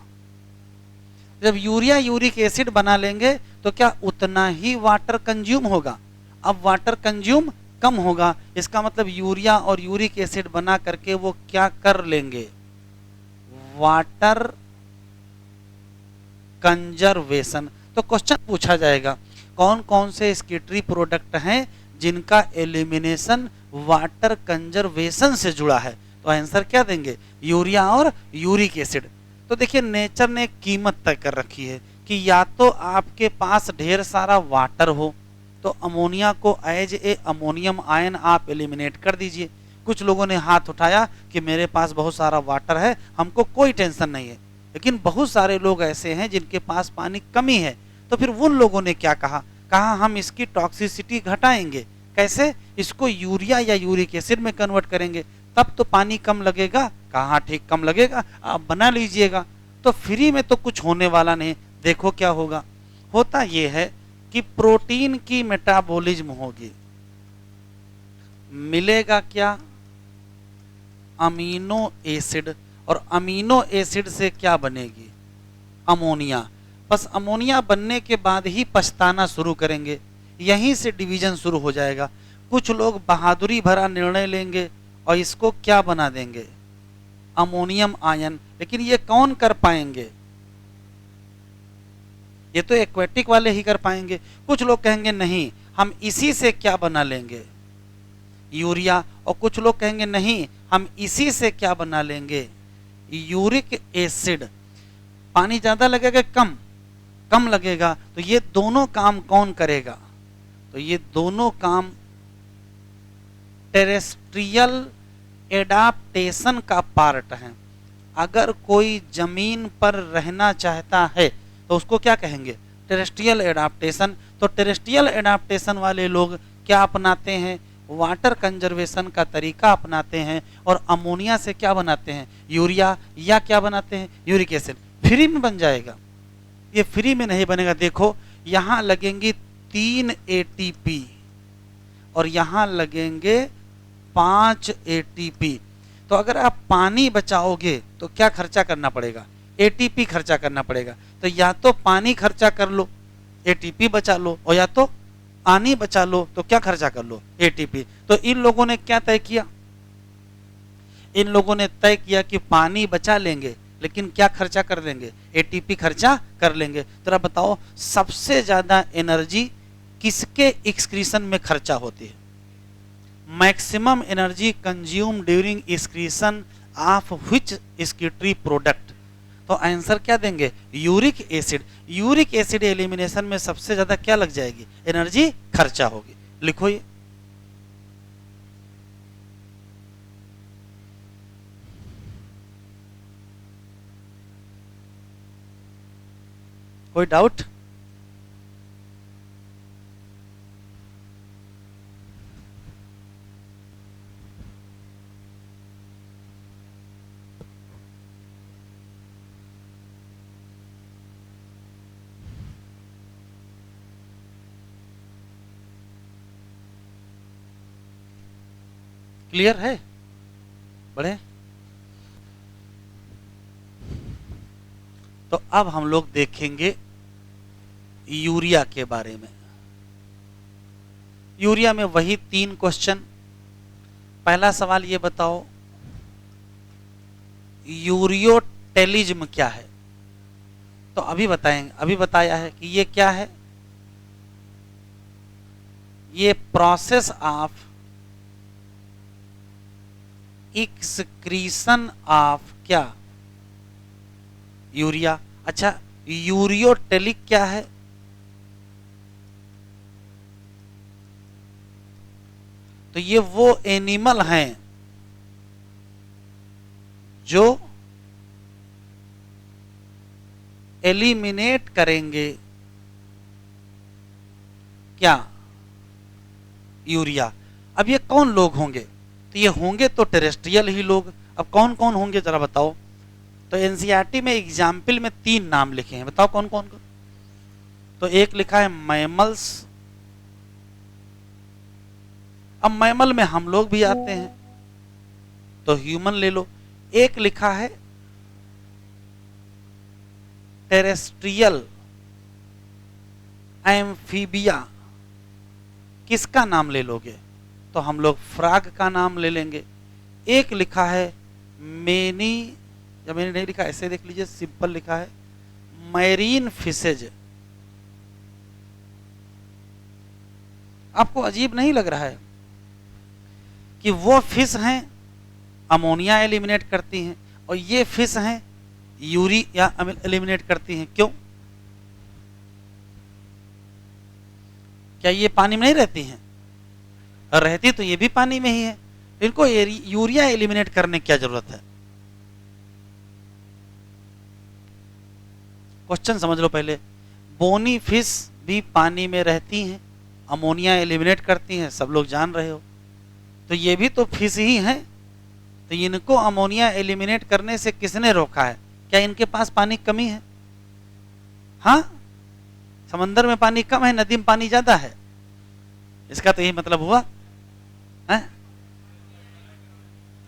[SPEAKER 1] जब यूरिया यूरिक एसिड बना लेंगे तो क्या उतना ही वाटर कंज्यूम होगा। अब वाटर कंज्यूम कम होगा, इसका मतलब यूरिया और यूरिक एसिड बना करके वो क्या कर लेंगे, वाटर कंजर्वेशन। तो क्वेश्चन पूछा जाएगा कौन कौन से स्केटरी प्रोडक्ट हैं जिनका एलिमिनेशन वाटर कंजर्वेशन से जुड़ा है, तो आंसर क्या देंगे, यूरिया और यूरिक एसिड। तो देखिए नेचर ने एक कीमत तय कर रखी है कि या तो आपके पास ढेर सारा वाटर हो, तो अमोनिया को एज ए अमोनियम आयन आप एलिमिनेट कर दीजिए। कुछ लोगों ने हाथ उठाया कि मेरे पास बहुत सारा वाटर है, हमको कोई टेंशन नहीं है, लेकिन बहुत सारे लोग ऐसे हैं जिनके पास पानी कमी है, तो फिर उन लोगों ने क्या कहा, कहा हम इसकी टॉक्सिसिटी घटाएंगे। कैसे, इसको यूरिया या यूरिक एसिड में कन्वर्ट करेंगे, तब तो पानी कम लगेगा। कहाँ ठीक कम लगेगा, आप बना लीजिएगा, तो फ्री में तो कुछ होने वाला नहीं। देखो क्या होगा, होता यह है कि प्रोटीन की मेटाबॉलिज्म होगी, मिलेगा क्या, अमीनो एसिड, और अमीनो एसिड से क्या बनेगी, अमोनिया। बस अमोनिया बनने के बाद ही पछताना शुरू करेंगे, यहीं से डिवीजन शुरू हो जाएगा। कुछ लोग बहादुरी भरा निर्णय लेंगे और इसको क्या बना देंगे, अमोनियम आयन। लेकिन ये कौन कर पाएंगे, ये तो एक्वेटिक वाले ही कर पाएंगे। कुछ लोग कहेंगे नहीं हम इसी से क्या बना लेंगे, यूरिया, और कुछ लोग कहेंगे नहीं हम इसी से क्या बना लेंगे, यूरिक एसिड। पानी ज्यादा लगेगा कम, कम लगेगा, तो ये दोनों काम कौन करेगा, तो ये दोनों काम टेरेस्ट्रियल एडाप्टेशन का पार्ट है। अगर कोई जमीन पर रहना चाहता है तो उसको क्या कहेंगे, टेरेस्ट्रियल एडाप्टेशन। तो टेरेस्ट्रियल एडाप्टेशन वाले लोग क्या अपनाते हैं, वाटर कंजर्वेशन का तरीका अपनाते हैं, और अमोनिया से क्या बनाते हैं, यूरिया, या क्या बनाते हैं, यूरिक एसिड। फ्री में बन जाएगा, ये फ्री में नहीं बनेगा। देखो यहां लगेंगी 3 ATP और यहां लगेंगे 5 ATP। तो अगर आप पानी बचाओगे तो क्या खर्चा करना पड़ेगा, ATP खर्चा करना पड़ेगा। तो या तो पानी खर्चा कर लो, ATP बचा लो, और या तो पानी बचा लो तो क्या खर्चा कर लो, ATP। तो इन लोगों ने क्या तय किया, इन लोगों ने तय किया कि पानी बचा लेंगे लेकिन क्या खर्चा कर देंगे, ATP खर्चा कर लेंगे। तो आप बताओ सबसे ज्यादा एनर्जी किसके एक्सक्रीशन में खर्चा होती है, maximum energy consume during excretion of which excretory product. तो आंसर क्या देंगे, uric acid. Uric acid elimination में सबसे ज्यादा क्या लग जाएगी, एनर्जी खर्चा होगी। लिखो ये, कोई डाउट, क्लियर है, बढ़े। तो अब हम लोग देखेंगे यूरिया के बारे में। यूरिया में वही 3 क्वेश्चन। पहला सवाल ये बताओ, यूरियो टेलिज्म क्या है? तो अभी बताएंगे, अभी बताया है कि ये क्या है, ये प्रोसेस ऑफ एक्सक्रीशन ऑफ क्या, यूरिया। अच्छा, यूरियोटेलिक क्या है? तो ये वो एनिमल हैं जो एलिमिनेट करेंगे क्या, यूरिया। अब ये कौन लोग होंगे? तो ये होंगे तो टेरेस्ट्रियल ही लोग। अब कौन कौन होंगे जरा बताओ। तो एनसीईआरटी में एग्जाम्पल में 3 नाम लिखे हैं, बताओ कौन कौन को। तो एक लिखा है मैमल्स, अब मैमल में हम लोग भी आते हैं तो ह्यूमन ले लो। एक लिखा है टेरेस्ट्रियल एम्फीबिया, किसका नाम ले लोगे? तो हम लोग फ्रॉग का नाम ले लेंगे। एक लिखा है मेनी, या मैंने नहीं लिखा ऐसे देख लीजिए, सिंपल लिखा है मैरीन फिशेज। आपको अजीब नहीं लग रहा है कि वो फिश हैं अमोनिया एलिमिनेट करती हैं और ये फिश हैं यूरिया एलिमिनेट करती हैं? क्यों? क्या ये पानी में नहीं रहती हैं? और रहती तो ये भी पानी में ही है, इनको यूरिया एलिमिनेट करने की क्या जरूरत है? क्वेश्चन समझ लो पहले। बोनी फिश भी पानी में रहती हैं, अमोनिया एलिमिनेट करती हैं, सब लोग जान रहे हो। तो ये भी तो फिश ही हैं, तो इनको अमोनिया एलिमिनेट करने से किसने रोका है? क्या इनके पास पानी कमी है? हाँ, समंदर में पानी कम है, नदी में पानी ज्यादा है, इसका तो यही मतलब हुआ है?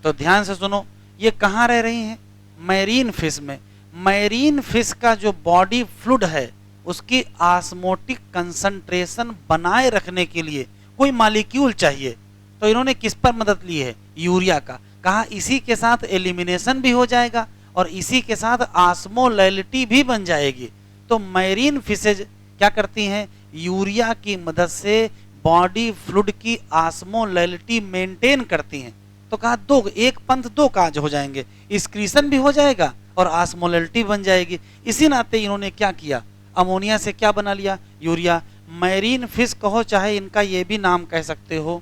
[SPEAKER 1] तो ध्यान से सुनो, ये कहाँ रह रही हैं? मैरीन फिश में। मैरीन फिश का जो बॉडी फ्लूइड है उसकी ऑस्मोटिक कंसंट्रेशन बनाए रखने के लिए कोई मॉलिक्यूल चाहिए, तो इन्होंने किस पर मदद ली है? यूरिया का। कहा इसी के साथ एलिमिनेशन भी हो जाएगा और इसी के साथ ऑस्मोलैलिटी भी बन जाएगी। तो मैरीन फिशेज क्या करती हैं? यूरिया की मदद से बॉडी फ्लूइड की ऑस्मोलैलिटी मेंटेन करती हैं। तो कहा दो, एक पंथ दो काज हो जाएंगे, एक्सक्रीशन भी हो जाएगा और ऑस्मोलैलिटी बन जाएगी। इसी नाते इन्होंने क्या किया? अमोनिया से क्या बना लिया? यूरिया। मैरीन फिश कहो, चाहे इनका ये भी नाम कह सकते हो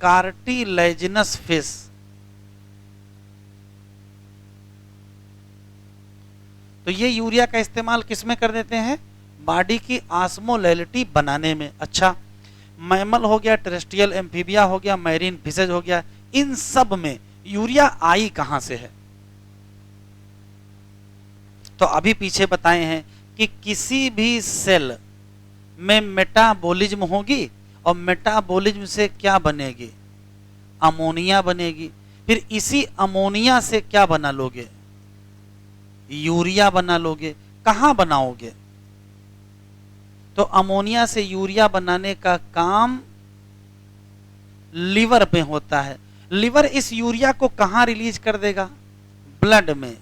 [SPEAKER 1] कार्टिलेजिनस फिश। तो ये यूरिया का इस्तेमाल किस में कर देते हैं? बॉडी की ऑस्मोलैलिटी बनाने में। अच्छा, मैमल हो गया, टेरेस्ट्रियल एम्फीबिया हो गया, मैरीन फिशेज हो गया, इन सब में यूरिया आई कहां से है? तो अभी पीछे बताए हैं कि किसी भी सेल में मेटाबॉलिज्म होगी और मेटाबॉलिज्म से क्या बनेगी? अमोनिया बनेगी। फिर इसी अमोनिया से क्या बना लोगे? यूरिया बना लोगे। कहां बनाओगे? तो अमोनिया से यूरिया बनाने का काम लिवर में होता है। लिवर इस यूरिया को कहां रिलीज कर देगा? ब्लड में।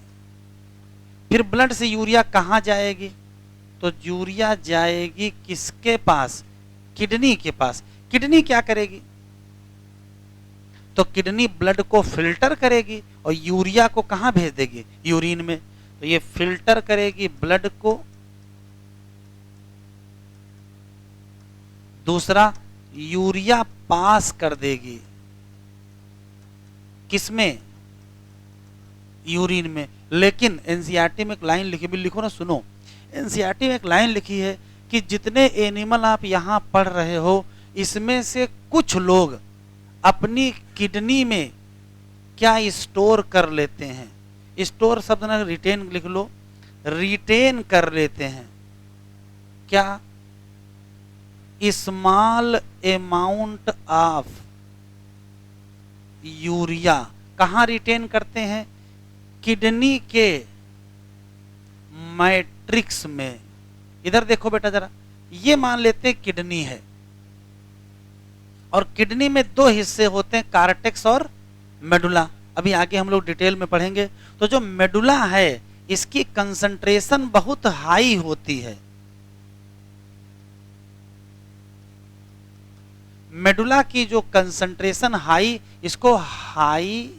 [SPEAKER 1] फिर ब्लड से यूरिया कहां जाएगी? तो यूरिया जाएगी किसके पास? किडनी के पास। किडनी क्या करेगी? तो किडनी ब्लड को फिल्टर करेगी और यूरिया को कहां भेज देगी? यूरिन में। तो ये फिल्टर करेगी ब्लड को। दूसरा, यूरिया पास कर देगी किसमें? यूरिन में। लेकिन एनसीईआरटी में एक लाइन लिखी भी, लिखो ना, सुनो। एनसीईआरटी में एक लाइन लिखी है कि जितने एनिमल आप यहां पढ़ रहे हो इसमें से कुछ लोग अपनी किडनी में क्या स्टोर कर लेते हैं? स्टोर शब्द ना रिटेन लिख लो, रिटेन कर लेते हैं। क्या? Small amount of urea. कहां रिटेन करते हैं? किडनी के मैट्रिक्स में। इधर देखो बेटा जरा, ये मान लेते हैं किडनी है और किडनी में 2 हिस्से होते हैं, कार्टेक्स और मेडुला। अभी आगे हम लोग डिटेल में पढ़ेंगे। तो जो मेडुला है इसकी कंसंट्रेशन बहुत हाई होती है। मेडुला की जो कंसंट्रेशन हाई, इसको हाई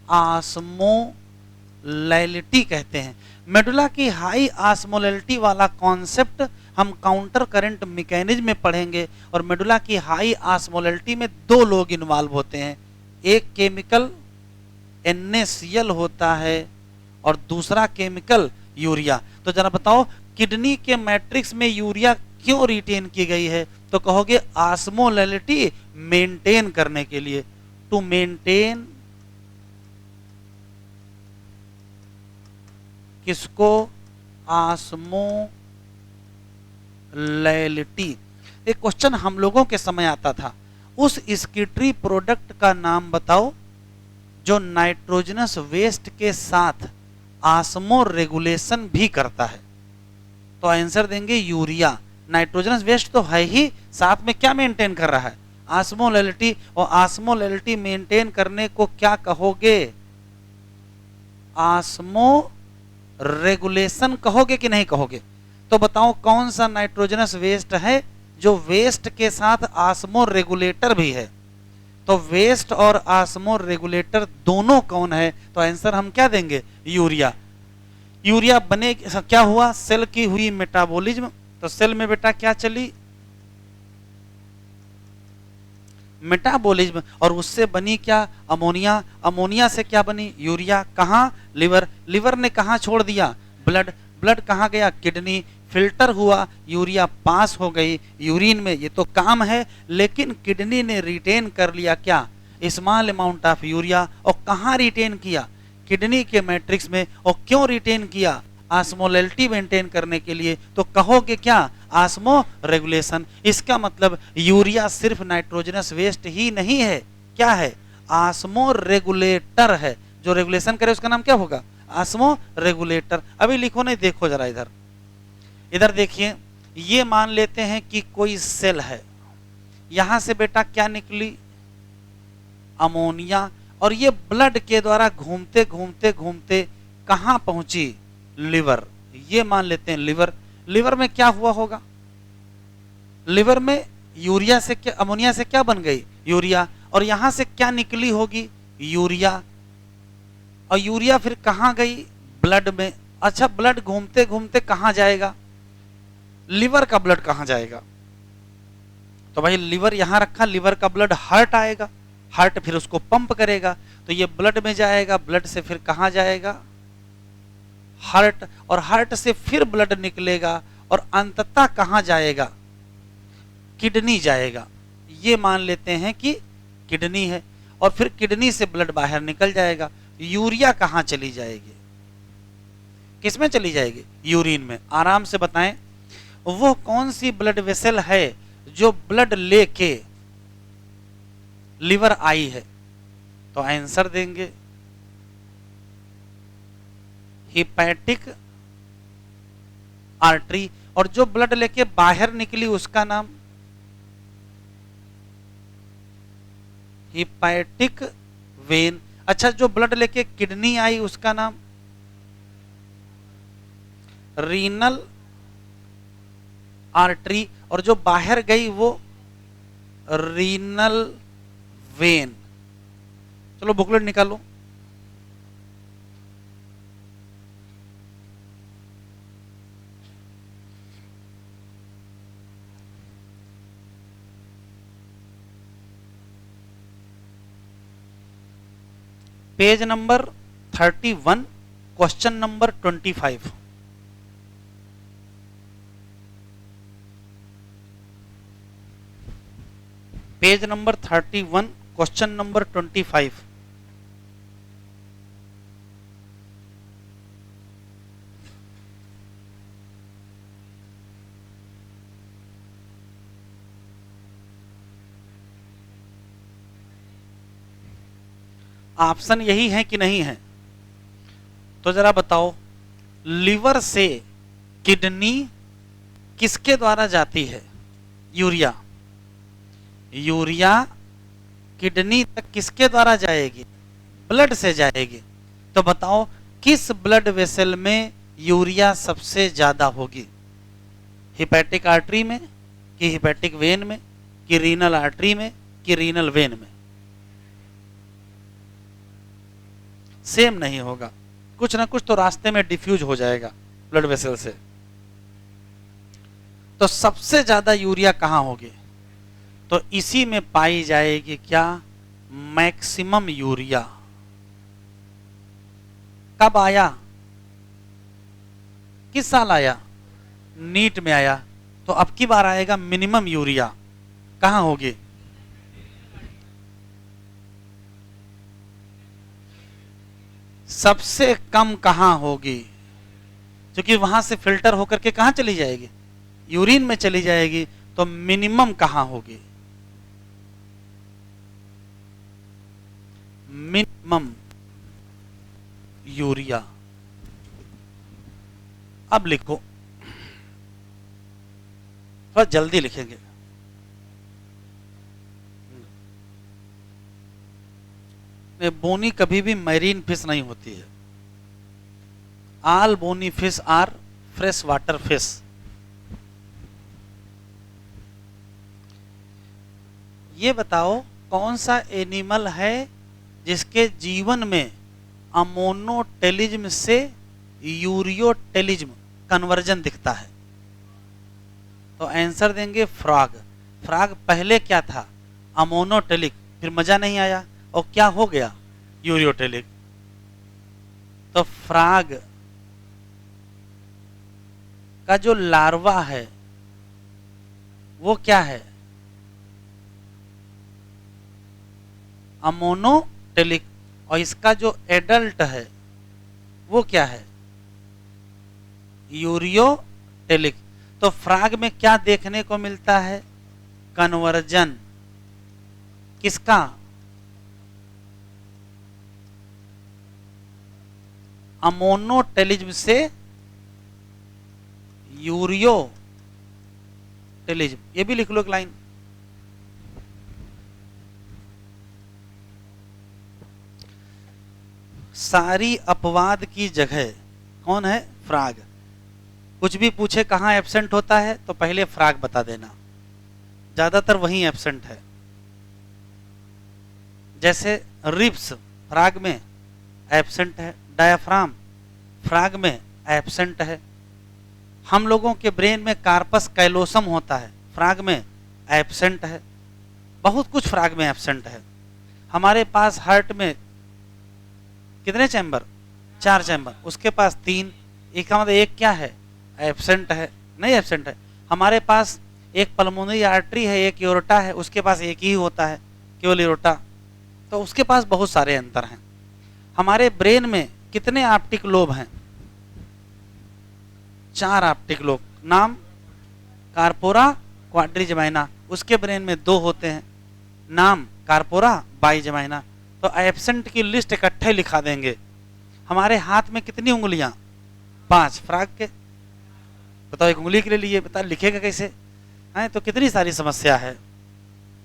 [SPEAKER 1] ऑस्मोलैलिटी कहते हैं। मेडुला की हाई ऑस्मोलैलिटी वाला कॉन्सेप्ट हम काउंटर करंट मैकेनिज्म में पढ़ेंगे। और मेडुला की हाई ऑस्मोलैलिटी में दो लोग इन्वॉल्व होते हैं, एक केमिकल NaCl होता है और दूसरा केमिकल यूरिया। तो जरा बताओ किडनी के मैट्रिक्स में यूरिया क्यों रिटेन की गई है? तो कहोगे ऑस्मोलैलिटी मेंटेन करने के लिए, टू मेंटेन किसको? ऑस्मोलैलिटी। एक क्वेश्चन हम लोगों के समय आता था, उस स्कीटरी प्रोडक्ट का नाम बताओ जो नाइट्रोजनस वेस्ट के साथ ऑस्मो रेगुलेशन भी करता है। तो आंसर देंगे यूरिया। नाइट्रोजनस वेस्ट तो है ही, साथ में क्या मेंटेन कर रहा है? ऑस्मोलैलिटी। और ऑस्मोलैलिटी मेंटेन करने को क्या कहोगे? ऑस्मो रेगुलेशन कहोगे कि नहीं कहोगे? तो बताओ कौन सा नाइट्रोजनस वेस्ट है जो वेस्ट के साथ ऑस्मो रेगुलेटर भी है? तो वेस्ट और ऑस्मो रेगुलेटर दोनों कौन है? तो आंसर हम क्या देंगे? यूरिया। यूरिया बने क्या हुआ? सेल की हुई मेटाबॉलिज्म। तो सेल में बेटा क्या चली? मेटाबॉलिज्म। और उससे बनी क्या? अमोनिया। अमोनिया से क्या बनी? यूरिया। कहां? लिवर। लिवर ने कहां छोड़ दिया? ब्लड। ब्लड कहां गया? किडनी। फिल्टर हुआ, यूरिया पास हो गई यूरिन में। ये तो काम है, लेकिन किडनी ने रिटेन कर लिया क्या? Small amount of urea. और कहां रिटेन किया? किडनी के मैट्रिक्स में। और क्यों रिटेन किया? ऑस्मोलैलिटी मेंटेन करने के लिए। तो कहोगे क्या? Osmo regulation. इसका मतलब यूरिया सिर्फ नाइट्रोजनस वेस्ट ही नहीं है, क्या है? ऑस्मो रेगुलेटर है। जो रेगुलेशन करे उसका नाम क्या होगा? Osmo regulator. अभी लिखो नहीं, देखो जरा इधर, इधर देखिए। ये मान लेते हैं कि कोई सेल है, यहां से बेटा क्या निकली? अमोनिया। और ये ब्लड के द्वारा घूमते घूमते घूमते कहां पहुंची? लिवर। ये मान लेते हैं लिवर। लिवर में क्या हुआ होगा? लिवर में यूरिया से क्या, अमोनिया से क्या बन गई? यूरिया। और यहां से क्या निकली होगी? यूरिया। और यूरिया फिर कहां गई? ब्लड में। अच्छा, ब्लड घूमते घूमते कहां जाएगा? लिवर का ब्लड कहां जाएगा? तो भाई लिवर यहां रखा, लिवर का ब्लड हार्ट आएगा, हार्ट फिर उसको पंप करेगा, तो ये ब्लड में जाएगा, ब्लड से फिर कहां जाएगा? हार्ट। और हार्ट से फिर ब्लड निकलेगा और अंततः कहां जाएगा? किडनी जाएगा। ये मान लेते हैं कि किडनी है। और फिर किडनी से ब्लड बाहर निकल जाएगा। यूरिया कहां चली जाएगी? किसमें चली जाएगी? यूरिन में। आराम से बताएं, वो कौन सी ब्लड वेसल है जो ब्लड लेके लिवर आई है? तो आंसर देंगे हिपैटिक आर्टरी। और जो ब्लड लेके बाहर निकली उसका नाम? Hepatic vein. अच्छा, जो ब्लड लेके किडनी आई उसका नाम? Renal artery. और जो बाहर गई वो रीनल वेन। चलो बुकलेट निकालो। Page number 31, question number 25। Page number 31, question number 25। Option यही है कि नहीं है? तो जरा बताओ, लिवर से किडनी किसके द्वारा जाती है? यूरिया। यूरिया किडनी तक किसके द्वारा जाएगी? ब्लड से जाएगी। तो बताओ किस ब्लड वेसल में यूरिया सबसे ज्यादा होगी? हिपैटिक आर्टरी में, कि हिपैटिक वेन में, कि रीनल आर्टरी में, कि रीनल वेन में? सेम नहीं होगा, कुछ ना कुछ तो रास्ते में डिफ्यूज हो जाएगा ब्लड वेसल से। तो सबसे ज्यादा यूरिया कहां होगी? तो इसी में पाई जाएगी क्या? Maximum urea. कब आया? किस साल आया? नीट में आया। तो अब की बार आएगा मिनिमम यूरिया। कहां होगी? सबसे कम कहां होगी? क्योंकि वहां से फिल्टर होकर के कहां चली जाएगी? यूरिन में चली जाएगी। तो मिनिमम कहां होगी? Minimum urea. अब लिखो, थोड़ा जल्दी लिखेंगे। बोनी कभी भी मैरीन फिश नहीं होती है। All bony fish are fresh water fish. ये बताओ कौन सा एनिमल है जिसके जीवन में अमोनोटेलिज्म से यूरियोटेलिज्म कन्वर्जन दिखता है? तो आंसर देंगे फ्रॉग। फ्रॉग पहले क्या था? अमोनोटेलिक, फिर मजा नहीं आया और क्या हो गया? यूरियोटेलिक। तो फ्रॉग का जो लार्वा है वो क्या है? अमोनोटेलिक। और इसका जो एडल्ट है वो क्या है? यूरियोटेलिक। तो फ्रॉग में क्या देखने को मिलता है? कन्वर्जन। किसका? अमोनोटेलिज्म से यूरियोटेलिज्म। ये भी लिख लो एक लाइन। सारी अपवाद की जगह कौन है? फ्रॉग। कुछ भी पूछे कहां एब्सेंट होता है तो पहले फ्रॉग बता देना, ज्यादातर वहीं एब्सेंट है। जैसे रिब्स फ्रॉग में एब्सेंट है, डायफ्राम फ्रॉग में एब्सेंट है। हम लोगों के ब्रेन में कार्पस कैलोसम होता है, फ्रॉग में एब्सेंट है। बहुत कुछ फ्रॉग में एब्सेंट है। हमारे पास हार्ट में कितने चैम्बर? 4 चैम्बर, उसके पास 3। एक का मतलब एक क्या है? एब्सेंट है, नहीं एब्सेंट है। हमारे पास एक पल्मोनरी आर्टरी है, एक एओर्टा है, उसके पास एक ही होता है, केवल एओर्टा। तो उसके पास बहुत सारे अंतर हैं। हमारे ब्रेन में कितने ऑप्टिक लोब हैं? 4 ऑप्टिक लोब। नाम? कार्पोरा क्वाड्रिजमाइना। उसके ब्रेन में 2 होते हैं। नाम? कार्पोरा बाइजमाइना। तो एब्सेंट की लिस्ट इकट्ठे लिखा देंगे। हमारे हाथ में कितनी उंगलियां? 5। फ्रॉग के बताओ, एक उंगली के लिए लिए बता, लिखेगा कैसे? हैं तो कितनी सारी समस्या है।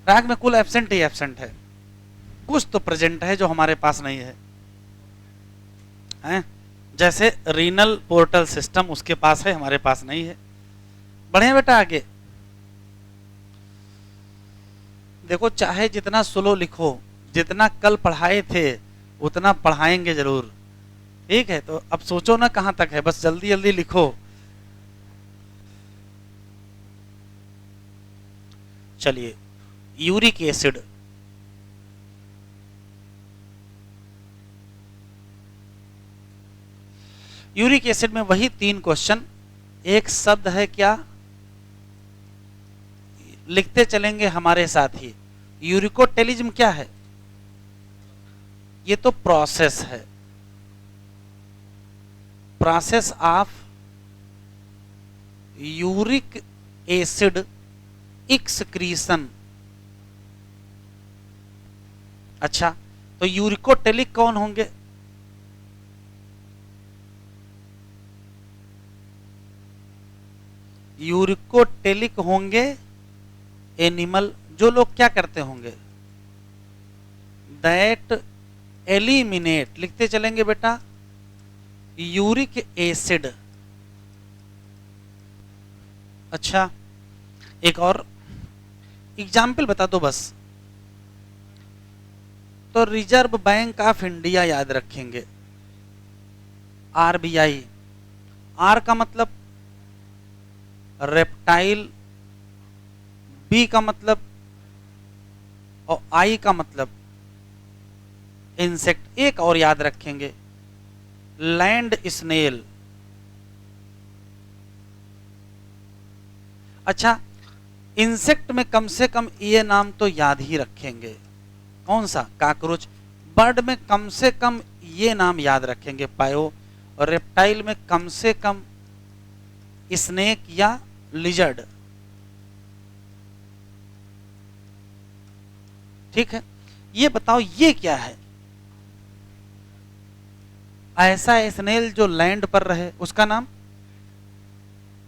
[SPEAKER 1] फ्रॉग में कुल एब्सेंट ही एब्सेंट है। कुछ तो प्रेजेंट है जो हमारे पास नहीं है, हैं? जैसे रीनल पोर्टल सिस्टम उसके पास है, हमारे पास नहीं है। बढ़िया बेटा, आगे देखो, चाहे जितना स्लो लिखो, जितना कल पढ़ाए थे उतना पढ़ाएंगे जरूर, ठीक है? तो अब सोचो ना कहां तक है, बस जल्दी जल्दी लिखो। चलिए, यूरिक एसिड। यूरिक एसिड में वही 3 क्वेश्चन। एक शब्द है क्या? लिखते चलेंगे हमारे साथ ही। यूरिकोटेलिज्म क्या है? ये तो प्रोसेस है, process of uric acid excretion. अच्छा, तो यूरिकोटेलिक कौन होंगे? यूरिकोटेलिक होंगे एनिमल जो लोग क्या करते होंगे? That eliminate. लिखते चलेंगे बेटा, यूरिक एसिड। अच्छा, एक और एग्जाम्पल बता दो बस। तो रिजर्व बैंक ऑफ इंडिया याद रखेंगे, आरबीआई। आर का मतलब रेप्टाइल, बी का मतलब और आई का मतलब इंसेक्ट। एक और याद रखेंगे, लैंड स्नेल। अच्छा, इंसेक्ट में कम से कम ये नाम तो याद ही रखेंगे, कौन सा? काकरोच। बर्ड में कम से कम ये नाम याद रखेंगे, पायो। और रेप्टाइल में कम से कम स्नेक या लिजर्ड। ठीक है, ये बताओ ये क्या है? ऐसा स्नेल जो लैंड पर रहे, उसका नाम?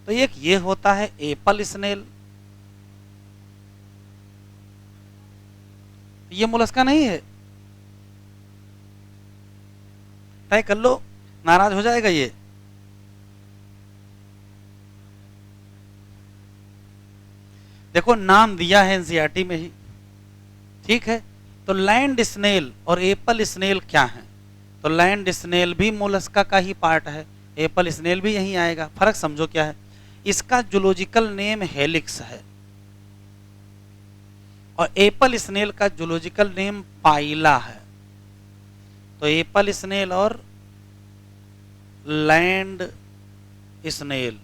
[SPEAKER 1] तो एक ये होता है एप्पल स्नेल। ये मोलस्का नहीं है, तय कर लो, नाराज हो जाएगा ये। देखो नाम दिया है एनसीईआरटी में ही, ठीक है। तो लैंड स्नेल और एप्पल स्नेल क्या है? तो लैंड स्नेल भी मोलस्का का ही पार्ट है, एप्पल स्नेल भी यहीं आएगा। फर्क समझो क्या है। इसका जूलॉजिकल नेम हेलिक्स है और एप्पल स्नेल का जूलॉजिकल नेम पाइला है। तो एप्पल स्नेल और लैंड स्नेल,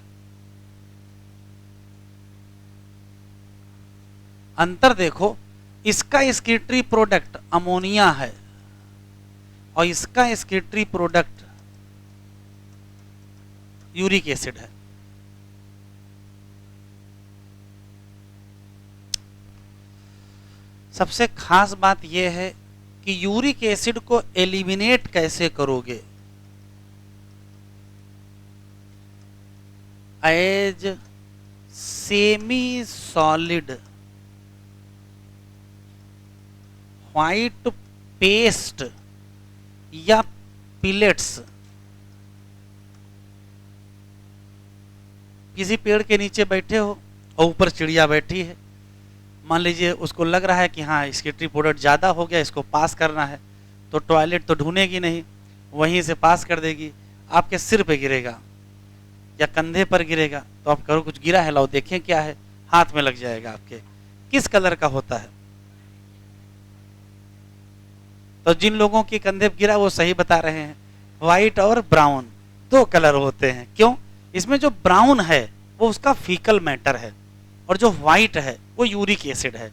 [SPEAKER 1] अंतर देखो। इसका स्केटरी प्रोडक्ट अमोनिया है और इसका स्केटरी प्रोडक्ट यूरिक एसिड है। सबसे खास बात यह है कि यूरिक एसिड को एलिमिनेट कैसे करोगे? As semi solid white paste या पिलेट्स। किसी पेड़ के नीचे बैठे हो और ऊपर चिड़िया बैठी है, मान लीजिए उसको लग रहा है कि हाँ स्केटरी प्रोडक्ट ज़्यादा हो गया, इसको पास करना है। तो टॉयलेट तो ढूंढेगी नहीं, वहीं से पास कर देगी। आपके सिर पे गिरेगा या कंधे पर गिरेगा तो आप करो कुछ गिरा है, लाओ देखें क्या है, हाथ में लग जाएगा आपके। किस कलर का होता है? तो जिन लोगों के कंधे पर गिरा वो सही बता रहे हैं, व्हाइट और ब्राउन दो कलर होते हैं। क्यों? इसमें जो ब्राउन है वो उसका फीकल मैटर है और जो व्हाइट है वो यूरिक एसिड है।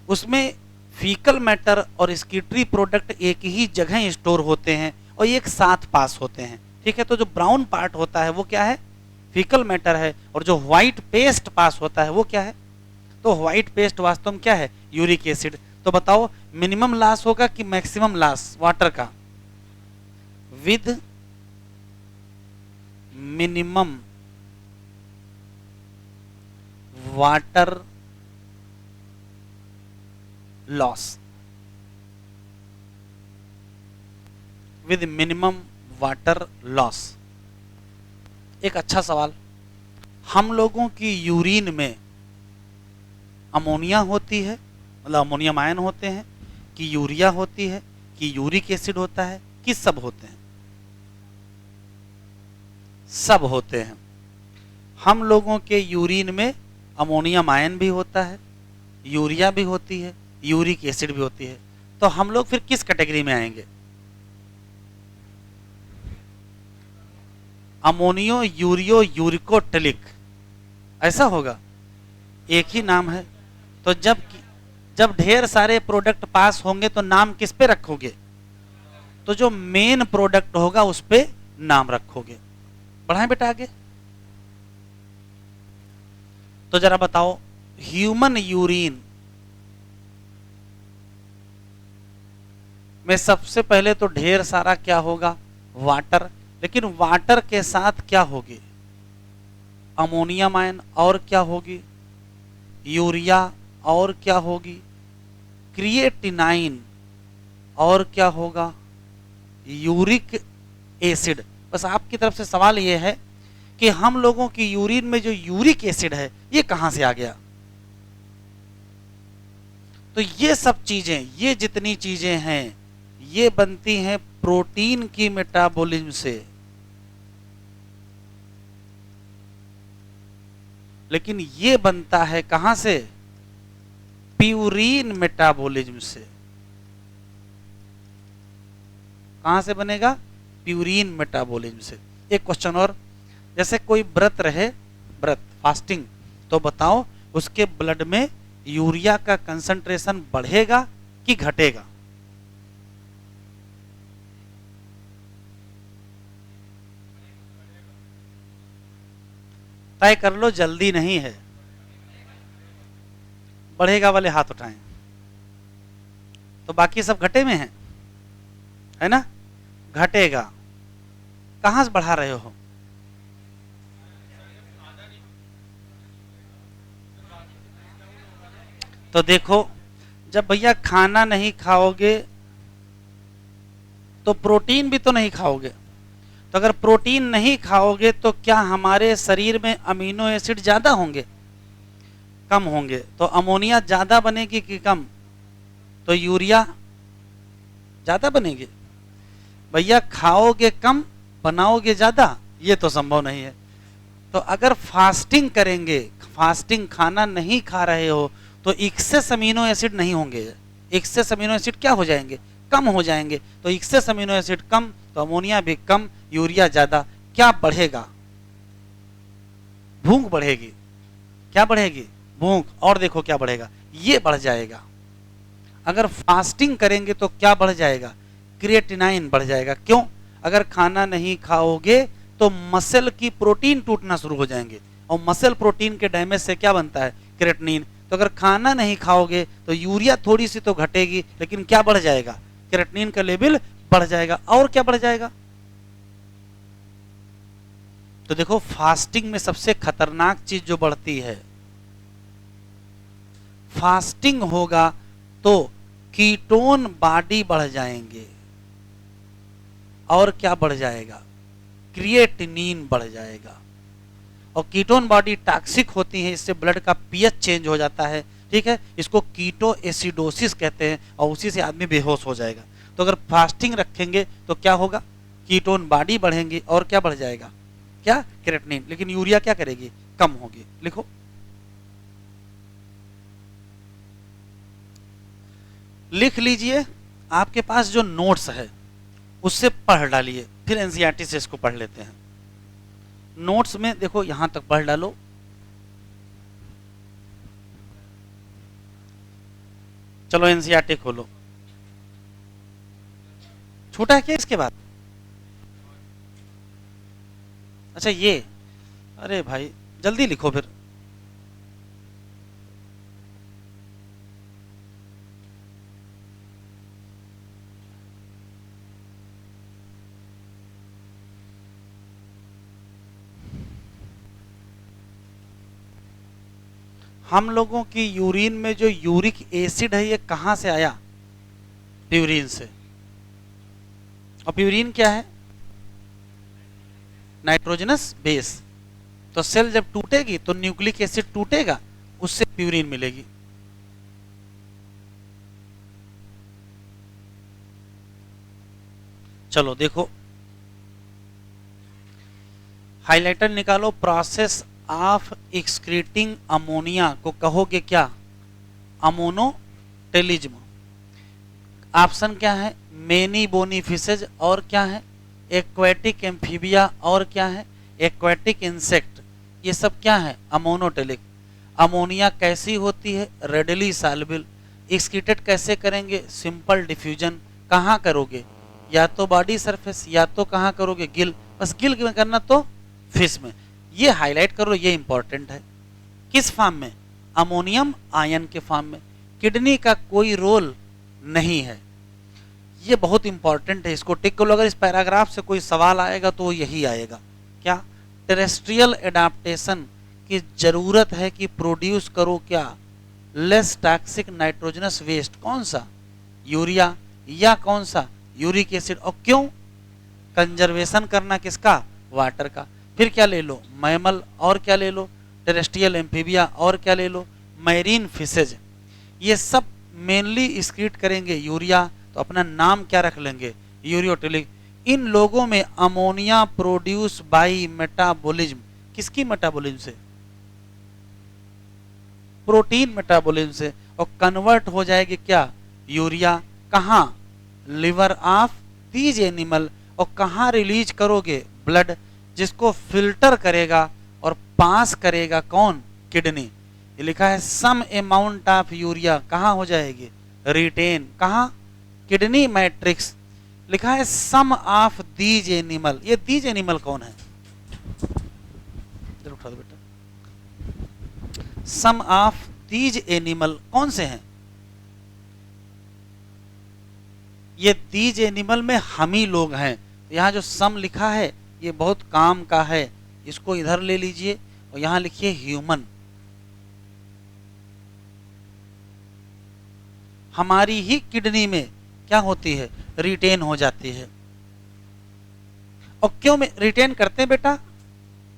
[SPEAKER 1] उसमें फीकल मैटर और स्केटरी प्रोडक्ट एक ही जगह स्टोर होते हैं और एक साथ पास होते हैं, ठीक है। तो जो ब्राउन पार्ट होता है वो क्या है? फीकल मैटर है। और जो व्हाइट पेस्ट पास होता है वो क्या है? तो व्हाइट पेस्ट वास्तव में क्या है? Uric acid. तो बताओ मिनिमम लॉस होगा कि मैक्सिमम लॉस वाटर का? With minimum water loss, with minimum water loss. एक अच्छा सवाल, हम लोगों की यूरिन में अमोनिया होती है, मतलब अमोनियम आयन होते हैं, कि यूरिया होती है, कि यूरिक एसिड होता है, कि सब होते हैं? सब होते हैं। हम लोगों के यूरिन में अमोनियम आयन भी होता है, यूरिया भी होती है, यूरिक एसिड भी होती है। तो हम लोग फिर किस कैटेगरी में आएंगे? अमोनियो यूरियो यूरिकोटिलिक, ऐसा होगा, एक ही नाम है। तो जब ढेर सारे प्रोडक्ट पास होंगे तो नाम किस पे रखोगे? तो जो मेन प्रोडक्ट होगा उस पे नाम रखोगे। बढ़ाएं बेटा आगे। तो जरा बताओ, ह्यूमन यूरिन में सबसे पहले तो ढेर सारा क्या होगा? वाटर। लेकिन वाटर के साथ क्या होगी? Ammonium ion. और क्या होगी? यूरिया। और क्या होगी? क्रिएटिनाइन। और क्या होगा? Uric acid. बस आपकी तरफ से सवाल ये है कि हम लोगों की यूरिन में जो यूरिक एसिड है ये कहां से आ गया। तो ये सब चीजें, ये जितनी चीजें हैं ये बनती हैं प्रोटीन की मेटाबॉलिज्म से। लेकिन ये बनता है कहां से? प्यूरीन मेटाबॉलिज्म से। कहां से बनेगा? प्यूरीन मेटाबॉलिज्म से। एक क्वेश्चन और, जैसे कोई व्रत रहे, व्रत फास्टिंग, तो बताओ उसके ब्लड में यूरिया का कंसंट्रेशन बढ़ेगा कि घटेगा? तय कर लो, जल्दी नहीं है। बढ़ेगा वाले हाथ उठाएं। तो बाकी सब घटे में है ना? घटेगा। कहां से बढ़ा रहे हो? तो देखो, जब भैया खाना नहीं खाओगे तो प्रोटीन भी तो नहीं खाओगे। तो अगर प्रोटीन नहीं खाओगे तो क्या हमारे शरीर में अमीनो एसिड ज्यादा होंगे? कम होंगे। तो अमोनिया ज्यादा बनेगी कि कम? तो यूरिया ज्यादा बनेगी। भैया खाओगे कम, बनाओगे ज्यादा, ये तो संभव नहीं है। तो अगर फास्टिंग करेंगे, फास्टिंग खाना नहीं खा रहे हो, तो एक्सेस अमीनो एसिड नहीं होंगे। एक्सेस अमीनो एसिड क्या हो जाएंगे? कम हो जाएंगे। तो एक्सेस अमीनो एसिड कम, तो अमोनिया भी कम, यूरिया ज्यादा। क्या बढ़ेगा? भूख बढ़ेगी। क्या बढ़ेगी? भूख। और देखो क्या बढ़ेगा, ये बढ़ जाएगा। अगर फास्टिंग करेंगे तो क्या बढ़ जाएगा? क्रिएटिनाइन बढ़ जाएगा। क्यों? अगर खाना नहीं खाओगे तो मसल की प्रोटीन टूटना शुरू हो जाएंगे, और मसल प्रोटीन के डैमेज से क्या बनता है? क्रिएटिनिन। तो अगर खाना नहीं खाओगे तो यूरिया थोड़ी सी तो घटेगी, लेकिन क्या बढ़ जाएगा? क्रिएटिनिन का लेवल बढ़ जाएगा। और क्या बढ़ जाएगा? तो देखो, फास्टिंग में सबसे खतरनाक चीज जो बढ़ती है, फास्टिंग होगा तो कीटोन बॉडी बढ़ जाएंगे। और क्या बढ़ जाएगा? क्रिएटिनिन बढ़ जाएगा। और कीटोन बॉडी टॉक्सिक होती है, इससे ब्लड का पीएच चेंज हो जाता है। ठीक है, इसको कीटो एसिडोसिस कहते हैं, और उसी से आदमी बेहोश हो जाएगा। तो अगर फास्टिंग रखेंगे तो क्या होगा? कीटोन बॉडी बढ़ेंगी। और क्या बढ़ जाएगा? क्या? क्रिएटिनिन। लेकिन यूरिया क्या करेगी? कम होगी। लिखो, लिख लीजिए। आपके पास जो नोट्स है उससे पढ़ डालिए, फिर एनसीईआरटी से इसको पढ़ लेते हैं। नोट्स में देखो, यहां तक पढ़ डालो। चलो एनसीईआरटी खोलो। छोटा है क्या इसके बाद? अच्छा ये, अरे भाई जल्दी लिखो फिर। हम लोगों की यूरिन में जो यूरिक एसिड है ये कहां से आया? प्यूरिन से। और प्यूरिन क्या है? Nitrogenous base. तो सेल जब टूटेगी तो न्यूक्लिक एसिड टूटेगा, उससे प्यूरिन मिलेगी। चलो देखो, हाइलाइटर निकालो। प्रोसेस ऑफ एक्सक्रीटिंग अमोनिया को कहोगे क्या? अमोनोटेलिज्म। ऑप्शन क्या है? मेनी बोनी फिशेज, और क्या है? एक्वेटिक एम्फीबिया, और क्या है? Aquatic insect. ये सब क्या है? अमोनोटेलिक। अमोनिया कैसी होती है? Readily soluble. एक्सक्रीटेड कैसे करेंगे? Simple diffusion. कहाँ करोगे? या तो बॉडी सरफेस, या तो कहाँ करोगे? गिल। बस गिल में करना तो फिश में। ये हाईलाइट करो, ये इंपॉर्टेंट है। किस फॉर्म में? अमोनियम आयन के फॉर्म में। किडनी का कोई रोल नहीं है। ये बहुत इंपॉर्टेंट है, इसको टिक करो। अगर इस पैराग्राफ से कोई सवाल आएगा तो यही आएगा। क्या? टेरेस्ट्रियल एडाप्टेशन की जरूरत है कि प्रोड्यूस करो क्या? Less toxic nitrogenous waste. कौन सा? यूरिया, या कौन सा? Uric acid. और क्यों कंजर्वेशन करना किसका, वाटर का। फिर क्या ले लो, मैमल, और क्या ले लो, टेरेस्ट्रियल एम्फीबिया, और क्या ले लो, मैरीन फिशेज। ये सब मेनली एक्सक्रीट करेंगे यूरिया, तो अपना नाम क्या रख लेंगे, यूरियोटिलिक। इन लोगों में अमोनिया प्रोड्यूस बाई मेटाबॉलिज्म, किसकी मेटाबॉलिज्म से, प्रोटीन मेटाबॉलिज्म से, और कन्वर्ट हो जाएगी क्या, यूरिया, कहाँ, लिवर ऑफ दीज एनिमल। और कहाँ रिलीज करोगे, ब्लड, जिसको फिल्टर करेगा और पास करेगा कौन, किडनी। ये लिखा है सम अमाउंट ऑफ यूरिया कहाँ हो जाएगी, रिटेन, कहाँ, किडनी मैट्रिक्स। लिखा है सम ऑफ दीज एनिमल, ये दीज एनिमल कौन है, उठा दो बेटा, सम ऑफ दीज एनिमल कौन से हैं, ये दीज एनिमल में हम ही लोग हैं। यहाँ जो सम लिखा है ये बहुत काम का है, इसको इधर ले लीजिए और यहाँ लिखिए ह्यूमन। हमारी ही किडनी में क्या होती है, रिटेन हो जाती है। और क्यों रिटेन करते हैं बेटा,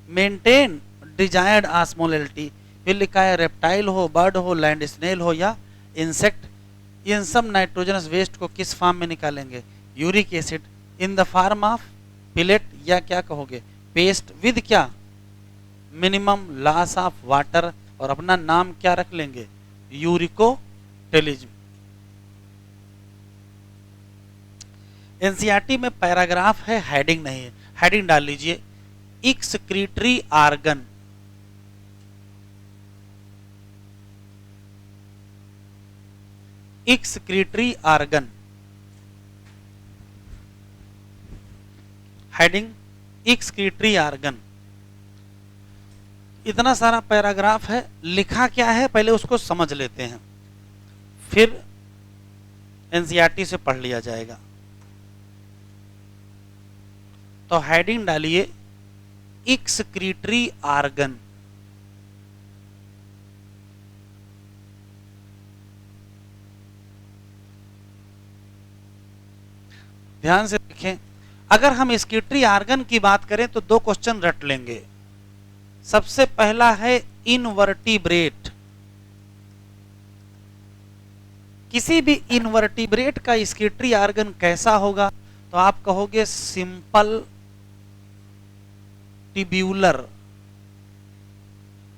[SPEAKER 1] मेंटेन डिजायर्ड ऑस्मोलैलिटी। फिर लिखा है रेप्टाइल हो, बर्ड हो, लैंड स्नेल हो या इंसेक्ट, इन सब नाइट्रोजनस वेस्ट को किस फॉर्म में निकालेंगे, uric acid in the form of pellet, या क्या कहोगे, पेस्ट, विद क्या, मिनिमम लॉस ऑफ वाटर, और अपना नाम क्या रख लेंगे, यूरिकोटिलिज्म। एनसीईआरटी में पैराग्राफ है, हेडिंग नहीं है, हेडिंग डाल लीजिए, excretory organ. Excretory organ, heading excretory organ. इतना सारा पैराग्राफ है, लिखा क्या है पहले उसको समझ लेते हैं, फिर एनसीईआरटी से पढ़ लिया जाएगा। तो हेडिंग डालिए एक्सक्रीटरी आर्गन। ध्यान से देखें, अगर हम एक्सक्रीटरी आर्गन की बात करें तो दो क्वेश्चन रट लेंगे। सबसे पहला है इनवर्टिब्रेट, किसी भी इनवर्टिब्रेट का एक्सक्रीटरी आर्गन कैसा होगा, तो आप कहोगे सिंपल ट्यूब्यूलर।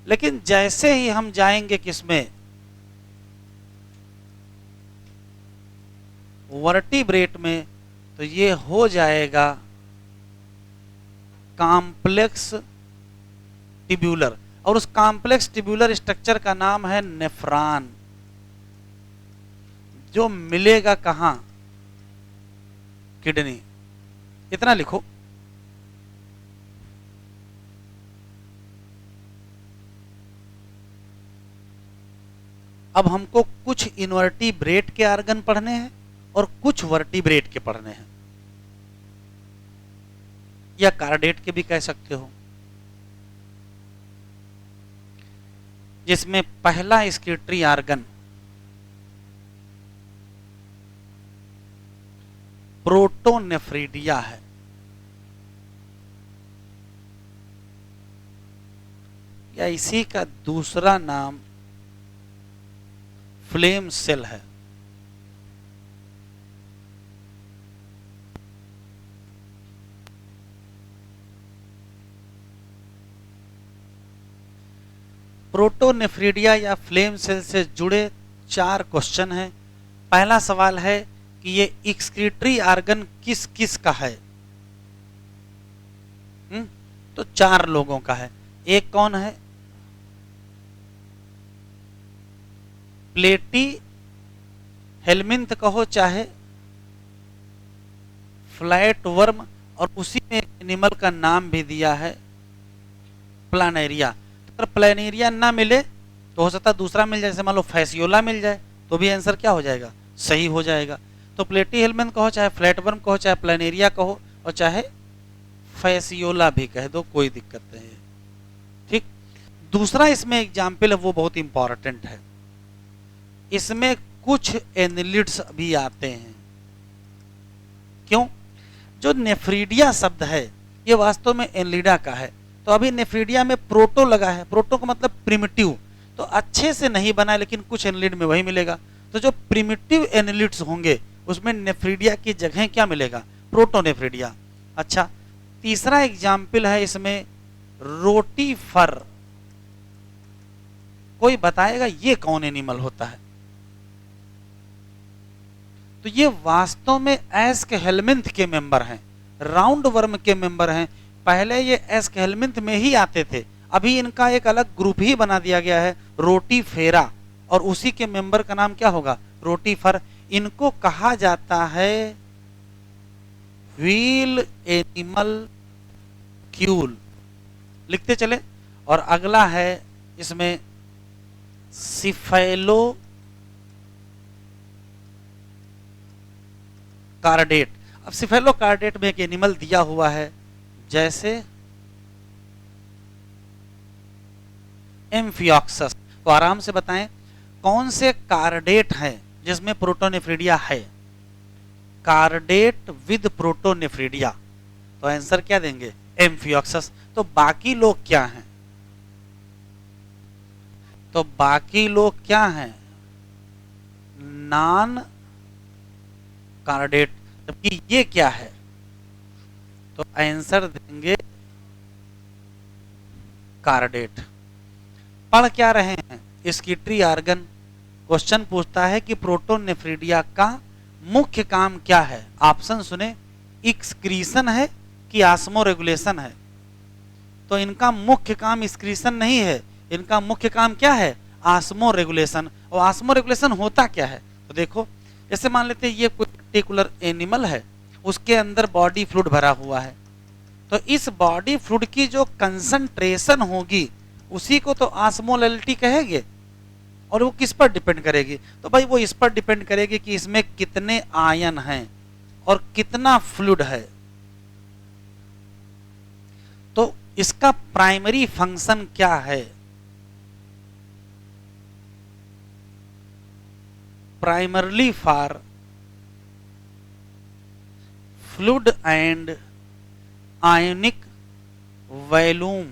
[SPEAKER 1] लेकिन जैसे ही हम जाएंगे किसमें, वर्टिब्रेट में, तो ये हो जाएगा कॉम्प्लेक्स ट्यूब्यूलर, और उस कॉम्प्लेक्स ट्यूब्यूलर स्ट्रक्चर का नाम है नेफ्रॉन, जो मिलेगा कहां, किडनी। इतना लिखो। अब हमको कुछ इनवर्टिब्रेट के आर्गन पढ़ने हैं और कुछ वर्टिब्रेट के पढ़ने हैं, या कार्डेट के भी कह सकते हो। जिसमें पहला एक्सक्रीटरी आर्गन प्रोटोनेफ्रिडिया है, या इसी का दूसरा नाम फ्लेम सेल है। प्रोटोनेफ्रिडिया या फ्लेम सेल से जुड़े 4 क्वेश्चन हैं। पहला सवाल है कि ये एक्सक्रीटरी आर्गन किस किस का है, तो 4 लोगों का है। एक कौन है, प्लेटी हेलमिंथ कहो चाहे फ्लैट वर्म, और उसी में एनिमल का नाम भी दिया है प्लानेरिया। अगर प्लानेरिया ना मिले तो हो सकता है दूसरा मिल जाए, जैसे मान लो फैसियोला मिल जाए तो भी आंसर क्या हो जाएगा, सही हो जाएगा। तो प्लेटी हेलमिंथ कहो चाहे फ्लैट वर्म कहो चाहे प्लानेरिया कहो और चाहे फैसियोला भी कह दो, कोई दिक्कत नहीं है। ठीक, दूसरा इसमें एग्जाम्पल है, वो बहुत इंपॉर्टेंट है। इसमें कुछ एनिलिड्स भी आते हैं। क्यों, जो नेफ्रीडिया शब्द है ये वास्तव में एनलिडा का है। तो अभी नेफ्रीडिया में प्रोटो लगा है, प्रोटो का मतलब प्रिमिटिव, तो अच्छे से नहीं बना लेकिन कुछ एनलिड में वही मिलेगा। तो जो प्रिमिटिव एनलिड्स होंगे उसमें नेफ्रीडिया की जगह क्या मिलेगा, प्रोटोनेफ्रीडिया। अच्छा, तीसरा एग्जाम्पल है इसमें रोटीफर। कोई बताएगा ये कौन एनिमल होता है? तो ये वास्तव में एस्कहेलमिन्थ के मेंबर हैं, राउंड वर्म के मेंबर हैं। पहले ये एस्कहेलमिन्थ में ही आते थे, अभी इनका एक अलग ग्रुप ही बना दिया गया है रोटीफेरा, और उसी के मेंबर का नाम क्या होगा, रोटीफर। इनको कहा जाता है व्हील एनिमल क्यूल, लिखते चले। और अगला है इसमें सिफेलो कार्डेट। अब सिफेलो कार्डेट में एक एनिमल दिया हुआ है जैसे एम्फियोक्सस, तो आराम से बताएं कौन से कार्डेट हैं जिसमें प्रोटोनेफ्रीडिया है। कार्डेट विद प्रोटोनेफ्रीडिया, तो आंसर क्या देंगे, एम्फियोक्सस। तो बाकी लोग क्या हैं, तो बाकी लोग क्या हैं, नॉन कार्डेट। जबकि ये क्या है, तो आंसर देंगे कार्डेट। पढ़ क्या रहे हैं, स्किटरी आर्गन। क्वेश्चन पूछता है कि प्रोटोनेफ्रीडिया का मुख्य काम क्या है। ऑप्शन सुने, एक्सक्रीशन है कि आस्मो रेगुलेशन है। तो इनका मुख्य काम एक्सक्रीशन नहीं है, इनका मुख्य काम क्या है, आस्मो रेगुलेशन। और आस्मो रेगुलेशन होता क्या है, तो देखो जैसे मान लेते हैं ये कोई पर्टिकुलर एनिमल है, उसके अंदर बॉडी फ्लूइड भरा हुआ है, तो इस बॉडी फ्लूइड की जो कंसंट्रेशन होगी उसी को तो आस्मोलैलिटी कहेंगे। और वो किस पर डिपेंड करेगी, तो भाई वो इस पर डिपेंड करेगी कि इसमें कितने आयन हैं और कितना फ्लूइड है। तो इसका प्राइमरी फंक्शन क्या है, primarily for fluid and ionic volume,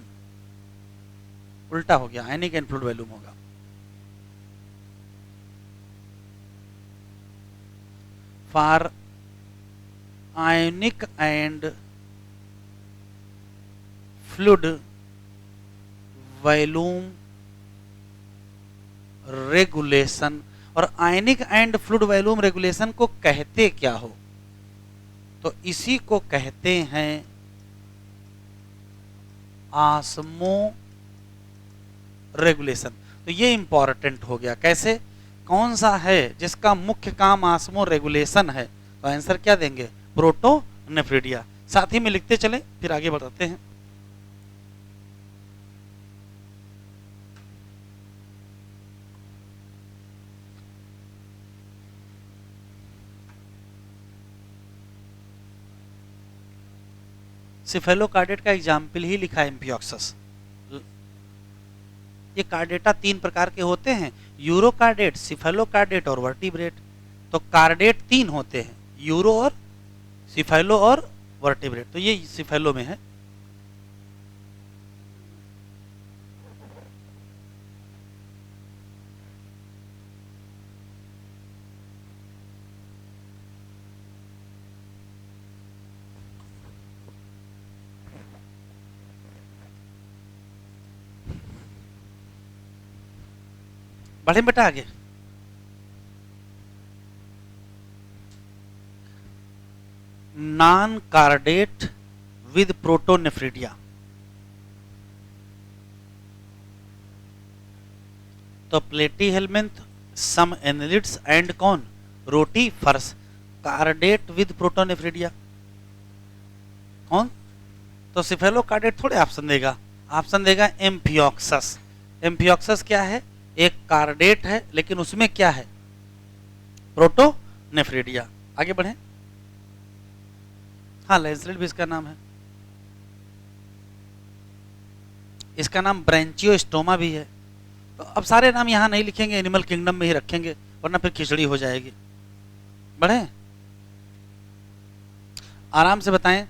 [SPEAKER 1] उल्टा हो गया, आयनिक एंड फ्लूइड वैल्यूम होगा। For ionic and fluid volume regulation. और आयनिक एंड फ्लूइड वैल्यूम रेगुलेशन को कहते क्या हो, तो इसी को कहते हैं आस्मो रेगुलेशन। तो ये इंपॉर्टेंट हो गया, कैसे, कौन सा है जिसका मुख्य काम आस्मो रेगुलेशन है, तो आंसर क्या देंगे, प्रोटोनेफ्रीडिया। साथ ही में लिखते चले फिर आगे बढ़ते हैं। सिफेलोकार्डेट का एग्जाम्पल ही लिखा है एम्फियोक्सस। ये कार्डेटा तीन प्रकार के होते हैं, यूरोकार्डेट, सिफेलोकार्डेट और वर्टिब्रेट। तो कार्डेट तीन होते हैं, यूरो और सिफेलो और वर्टिब्रेट। तो ये सिफेलो में है। बढ़े बेटा आगे। नॉन कार्डेट विद प्रोटोनेफ्रीडिया, तो प्लेटीहेल्मिन्थ, सम एनालिड्स एंड कौन, रोटीफर्स। कार्डेट विद प्रोटोनेफ्रीडिया कौन, तो सिफेलोकार्डेट थोड़े ऑप्शन देगा, ऑप्शन देगा एम्फियोक्सस। एम्फियोक्सस क्या है, एक कार्डेट है लेकिन उसमें क्या है, प्रोटोनेफ्रीडिया। आगे बढ़े। हाँ, लैंसलेट भी इसका नाम है, इसका नाम ब्रांचियोस्टोमा भी है। तो अब सारे नाम यहां नहीं लिखेंगे, एनिमल किंगडम में ही रखेंगे वरना फिर खिचड़ी हो जाएगी। बढ़े। आराम से बताएं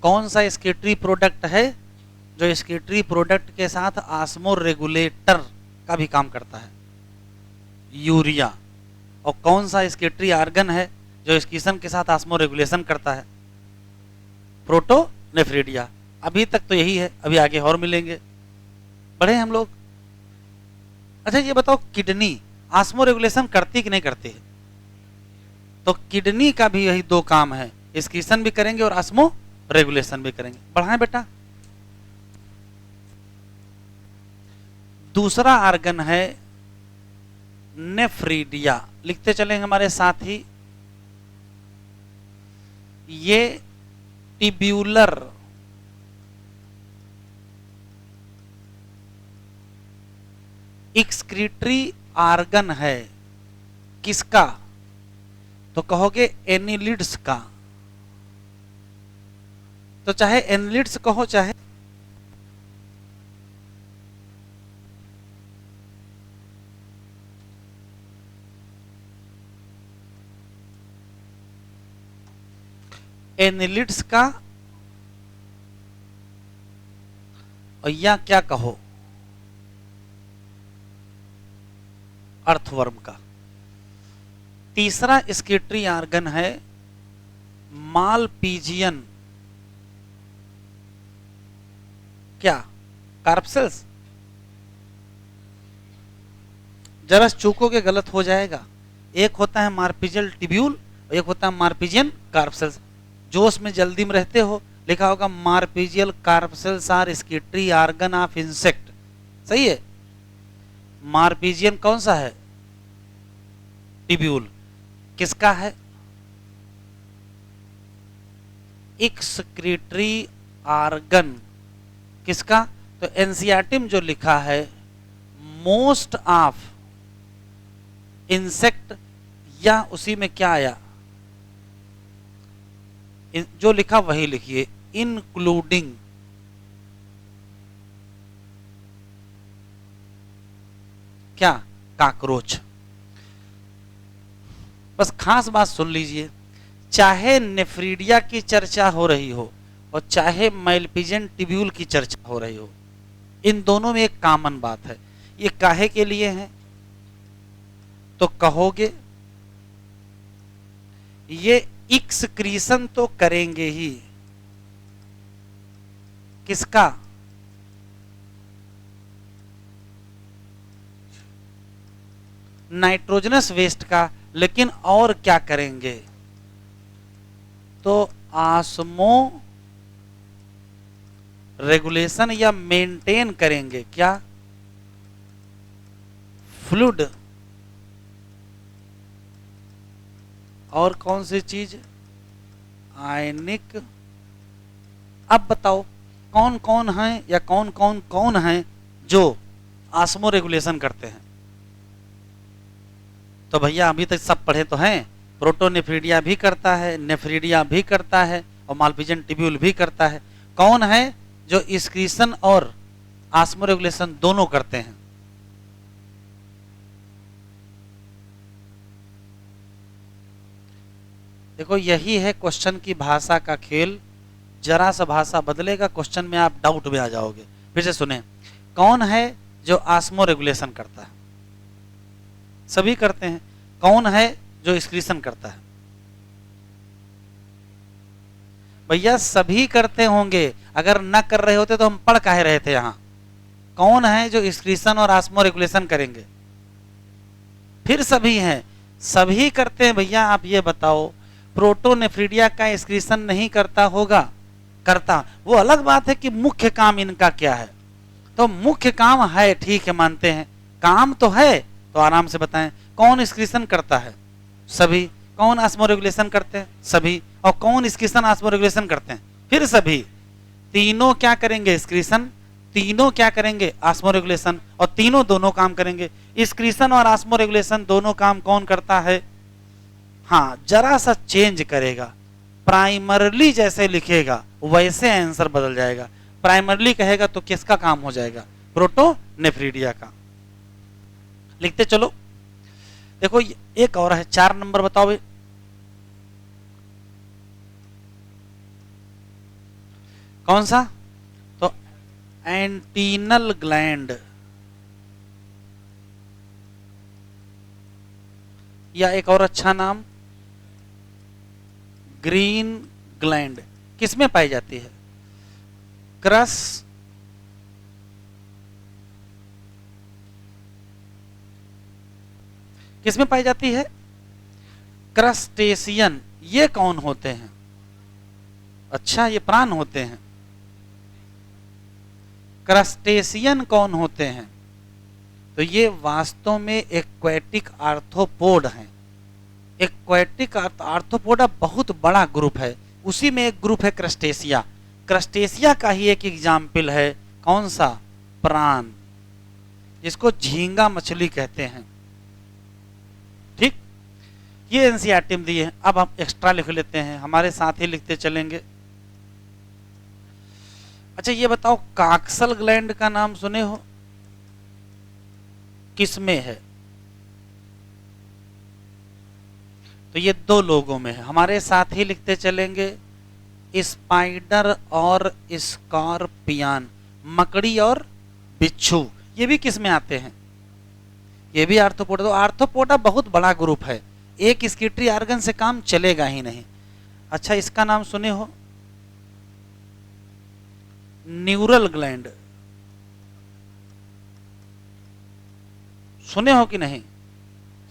[SPEAKER 1] कौन सा एक्सक्रीटरी प्रोडक्ट है जो एक्सक्रीटरी प्रोडक्ट के साथ ऑस्मो रेगुलेटर का भी काम करता है? यूरिया। और कौन सा एक्सक्रीटरी ऑर्गन है जो एक्सक्रीशन के साथ ऑस्मो रेगुलेशन करता है? प्रोटोनेफ्रिडिया। अभी तक तो यही है, अभी आगे और मिलेंगे। बढ़े हम लोग। अच्छा ये बताओ, किडनी ऑस्मो रेगुलेशन करती कि नहीं करती है? तो किडनी का भी यही दो काम है, एक्सक्रीशन भी करेंगे और ऑस्मो रेगुलेशन भी करेंगे। बढ़ाएं बेटा। दूसरा ऑर्गन है नेफ्रीडिया। लिखते चलेंगे हमारे साथ ही। ये टिब्यूलर एक्सक्रीटरी ऑर्गन है। किसका? तो कहोगे एनिलिड्स का। तो चाहे एनिलिड्स कहो चाहे एनिलिड्स का, और या क्या कहो अर्थवर्म का। तीसरा एक्सक्रीटरी ऑर्गन है मालपीजियन। क्या? कार्पसेल्स। जरा चूकोगे गलत हो जाएगा। एक होता है मार्पिजियल टिब्यूल और एक होता है मार्पिजियन कार्पसेल्स। जोश में जल्दी में रहते हो, लिखा होगा Malpighian corpuscles are excretory organ of insect. सही है। मार्पिजियन कौन सा है? टिब्यूल। किसका है? Excretory organ. किसका? तो एनसीईआरटी में जो लिखा है मोस्ट ऑफ इंसेक्ट, या उसी में क्या आया जो लिखा वही लिखिए, इंक्लूडिंग क्या? काकरोच। बस खास बात सुन लीजिए, चाहे नेफ्रीडिया की चर्चा हो रही हो और चाहे मालपीजियन टिब्यूल की चर्चा हो रही हो, इन दोनों में एक कॉमन बात है। ये काहे के लिए है? तो कहोगे ये एक्सक्रीशन तो करेंगे ही। किसका? नाइट्रोजनस वेस्ट का। लेकिन और क्या करेंगे? तो ऑस्मो रेगुलेशन या मेंटेन करेंगे। क्या? फ्लूइड। और कौन सी चीज? आयनिक। अब बताओ कौन कौन है या कौन है जो ऑस्मो रेगुलेशन करते हैं? तो भैया अभी तक सब पढ़े तो हैं। प्रोटोनेफ्रीडिया भी करता है, नेफ्रीडिया भी करता है और मालपीजियन टिब्यूल भी करता है। कौन है जो एक्सक्रीशन और ऑस्मो रेगुलेशन दोनों करते हैं? देखो यही है क्वेश्चन की भाषा का खेल। जरा सा भाषा बदलेगा, क्वेश्चन में आप डाउट में आ जाओगे। फिर से सुने, कौन है जो ऑस्मो रेगुलेशन करता है? सभी करते हैं। कौन है जो एक्सक्रीशन करता है? भैया सभी करते होंगे, अगर न कर रहे होते तो हम पढ़ काहे रहे थे यहां। कौन है जो एक्सक्रीशन और ऑस्मो रेगुलेशन करेंगे? फिर सभी हैं, सभी करते हैं। भैया आप ये बताओ, प्रोटोनेफ्रीडिया का एक्सक्रीशन नहीं करता होगा? करता। वो अलग बात है कि मुख्य काम इनका क्या है। तो मुख्य काम है, ठीक है, मानते हैं काम तो है। तो आराम से बताएं कौन एक्सक्रीशन करता है? सभी। कौन ऑस्मो रेगुलेशन करते हैं? सभी। और कौन एक्सक्रीशन ऑस्मो रेगुलेशन करते हैं? फिर सभी। तीनों क्या करेंगे? एक्सक्रीशन। तीनों क्या करेंगे? Osmo regulation. और तीनों दोनों काम करेंगे। एक्सक्रीशन और ऑस्मो रेगुलेशन दोनों काम कौन करता है? हाँ, जरा सा चेंज करेगा, प्राइमरली जैसे लिखेगा वैसे आंसर बदल जाएगा। प्राइमरली कहेगा तो किसका काम हो जाएगा? प्रोटोनेफ्रीडिया का। लिखते चलो। देखो एक और है, 4 नंबर बताओ भाई। कौन सा? तो एंटीनल ग्लैंड, या एक और अच्छा नाम ग्रीन ग्लैंड, किसमें पाई जाती है? क्रस किसमें पाई जाती है? क्रस्टेशियन। ये कौन होते हैं? अच्छा, ये प्राण होते हैं। क्रस्टेशियन कौन होते हैं? तो ये वास्तव में एक्वेटिक आर्थ्रोपोड हैं। एक्वेटिक आर्थ्रोपोडा बहुत बड़ा ग्रुप है, उसी में एक ग्रुप है क्रस्टेशिया। क्रस्टेशिया का ही एक एग्जाम्पल है, कौन सा? प्राण, जिसको झींगा मछली कहते हैं। ठीक, ये एनसीईआरटी में दिए हैं। अब हम एक्स्ट्रा लिख लेते हैं, हमारे साथ ही लिखते चलेंगे। अच्छा, ये बताओ, काक्सल ग्लैंड का नाम सुने हो? किसमें है? तो ये दो लोगों में है, हमारे साथ ही लिखते चलेंगे। स्पाइडर और स्कॉर्पियन, मकड़ी और बिच्छू, ये भी किस में आते हैं? ये भी आर्थ्रोपोडा। तो आर्थ्रोपोडा बहुत बड़ा ग्रुप है, एक स्किटरी आर्गन से काम चलेगा ही नहीं। अच्छा, इसका नाम सुने हो? न्यूरल ग्लैंड, सुने हो कि नहीं?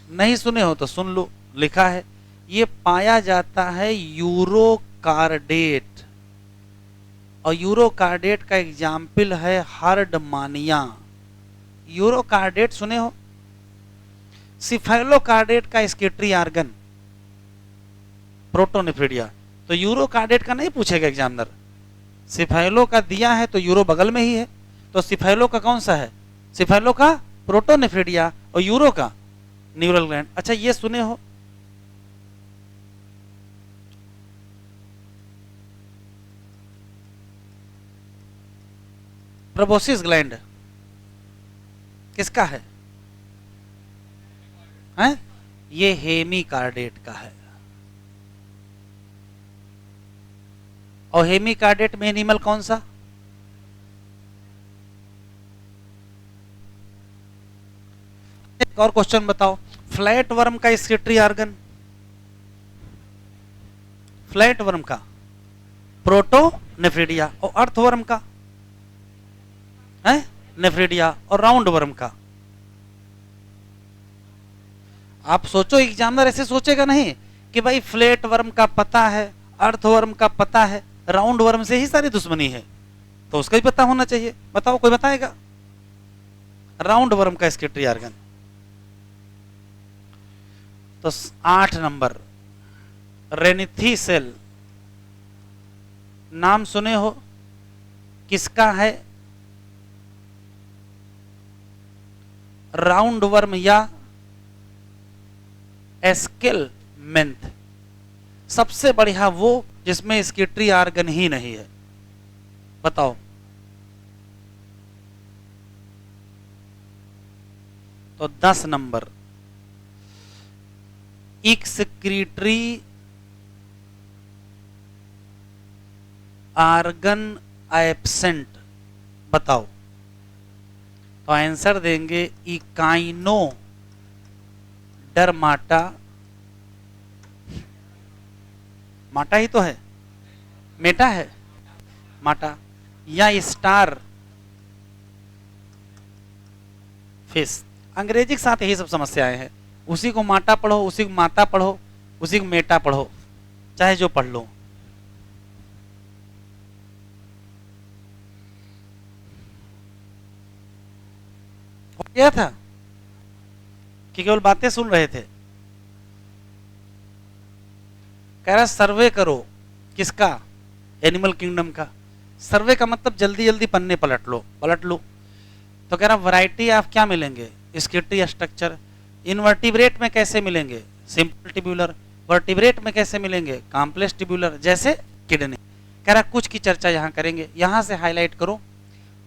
[SPEAKER 1] नहीं सुने हो तो सुन लो, लिखा है। ये पाया जाता है यूरोकार्डेट, और यूरोकार्डेट का एग्जाम्पल है हर्डमानिया। यूरोकार्डेट सुने हो? सिफेलोकार्डेट का स्केटरी आर्गन प्रोटोनेफ्रिडिया। तो यूरोकार्डेट का नहीं पूछेगा एग्जामिनर, सिफेलो का दिया है तो यूरो बगल में ही है, तो सिफेलो का कौन सा है? सिफेलो का प्रोटोनेफ्रिडिया, और यूरो का न्यूरल ग्लैंड। अच्छा, ये सुने हो? प्रोबोसिस ग्लैंड किसका है? हैं? ये हेमिकार्डेट का है। और हेमिकार्डेट में एनिमल कौन सा? एक और क्वेश्चन बताओ, फ्लैट वर्म का स्केटरी आर्गन, फ्लैट वर्म का प्रोटोनेफ्रिडिया, और अर्थवर्म का है नेफ्रिडिया, और राउंड वर्म का। आप सोचो, एग्जामिनर ऐसे सोचेगा नहीं कि भाई फ्लैट वर्म का पता है, अर्थवर्म का पता है, राउंड वर्म से ही सारी दुश्मनी है, तो उसका भी पता होना चाहिए। बताओ, कोई बताएगा? राउंड वर्म का स्केटरी आर्गन। तो 8 नंबर, रेनिथी सेल, नाम सुने हो? किसका है? राउंड वर्म या एस्केलमेंथ। सबसे बढ़िया वो जिसमें स्केटरी आर्गन ही नहीं है, बताओ। तो 10 नंबर, एक्सक्रीटरी आर्गन एब्सेंट, बताओ। तो आंसर देंगे इकाइनो डरमाटा, माटा ही तो है, मेटा है, माटा, या स्टार फिश। अंग्रेजी के साथ यही सब समस्याएं हैं, उसी को माटा पढ़ो, उसी को माता पढ़ो, उसी को मेटा पढ़ो, चाहे जो पढ़ लो। हो गया था कि केवल बातें सुन रहे थे? कह रहा सर्वे करो, किसका? एनिमल किंगडम का। सर्वे का मतलब जल्दी जल्दी पन्ने पलट लो, पलट लो। तो कह रहा वैरायटी ऑफ क्या मिलेंगे? स्केटरी स्ट्रक्चर। इनवर्टिब्रेट में कैसे मिलेंगे? Simple tubular. वर्टिब्रेट में कैसे मिलेंगे? कॉम्प्लेक्स टिब्यूलर, जैसे किडनी। कह रहा कुछ की चर्चा यहाँ करेंगे, यहाँ से हाईलाइट करो,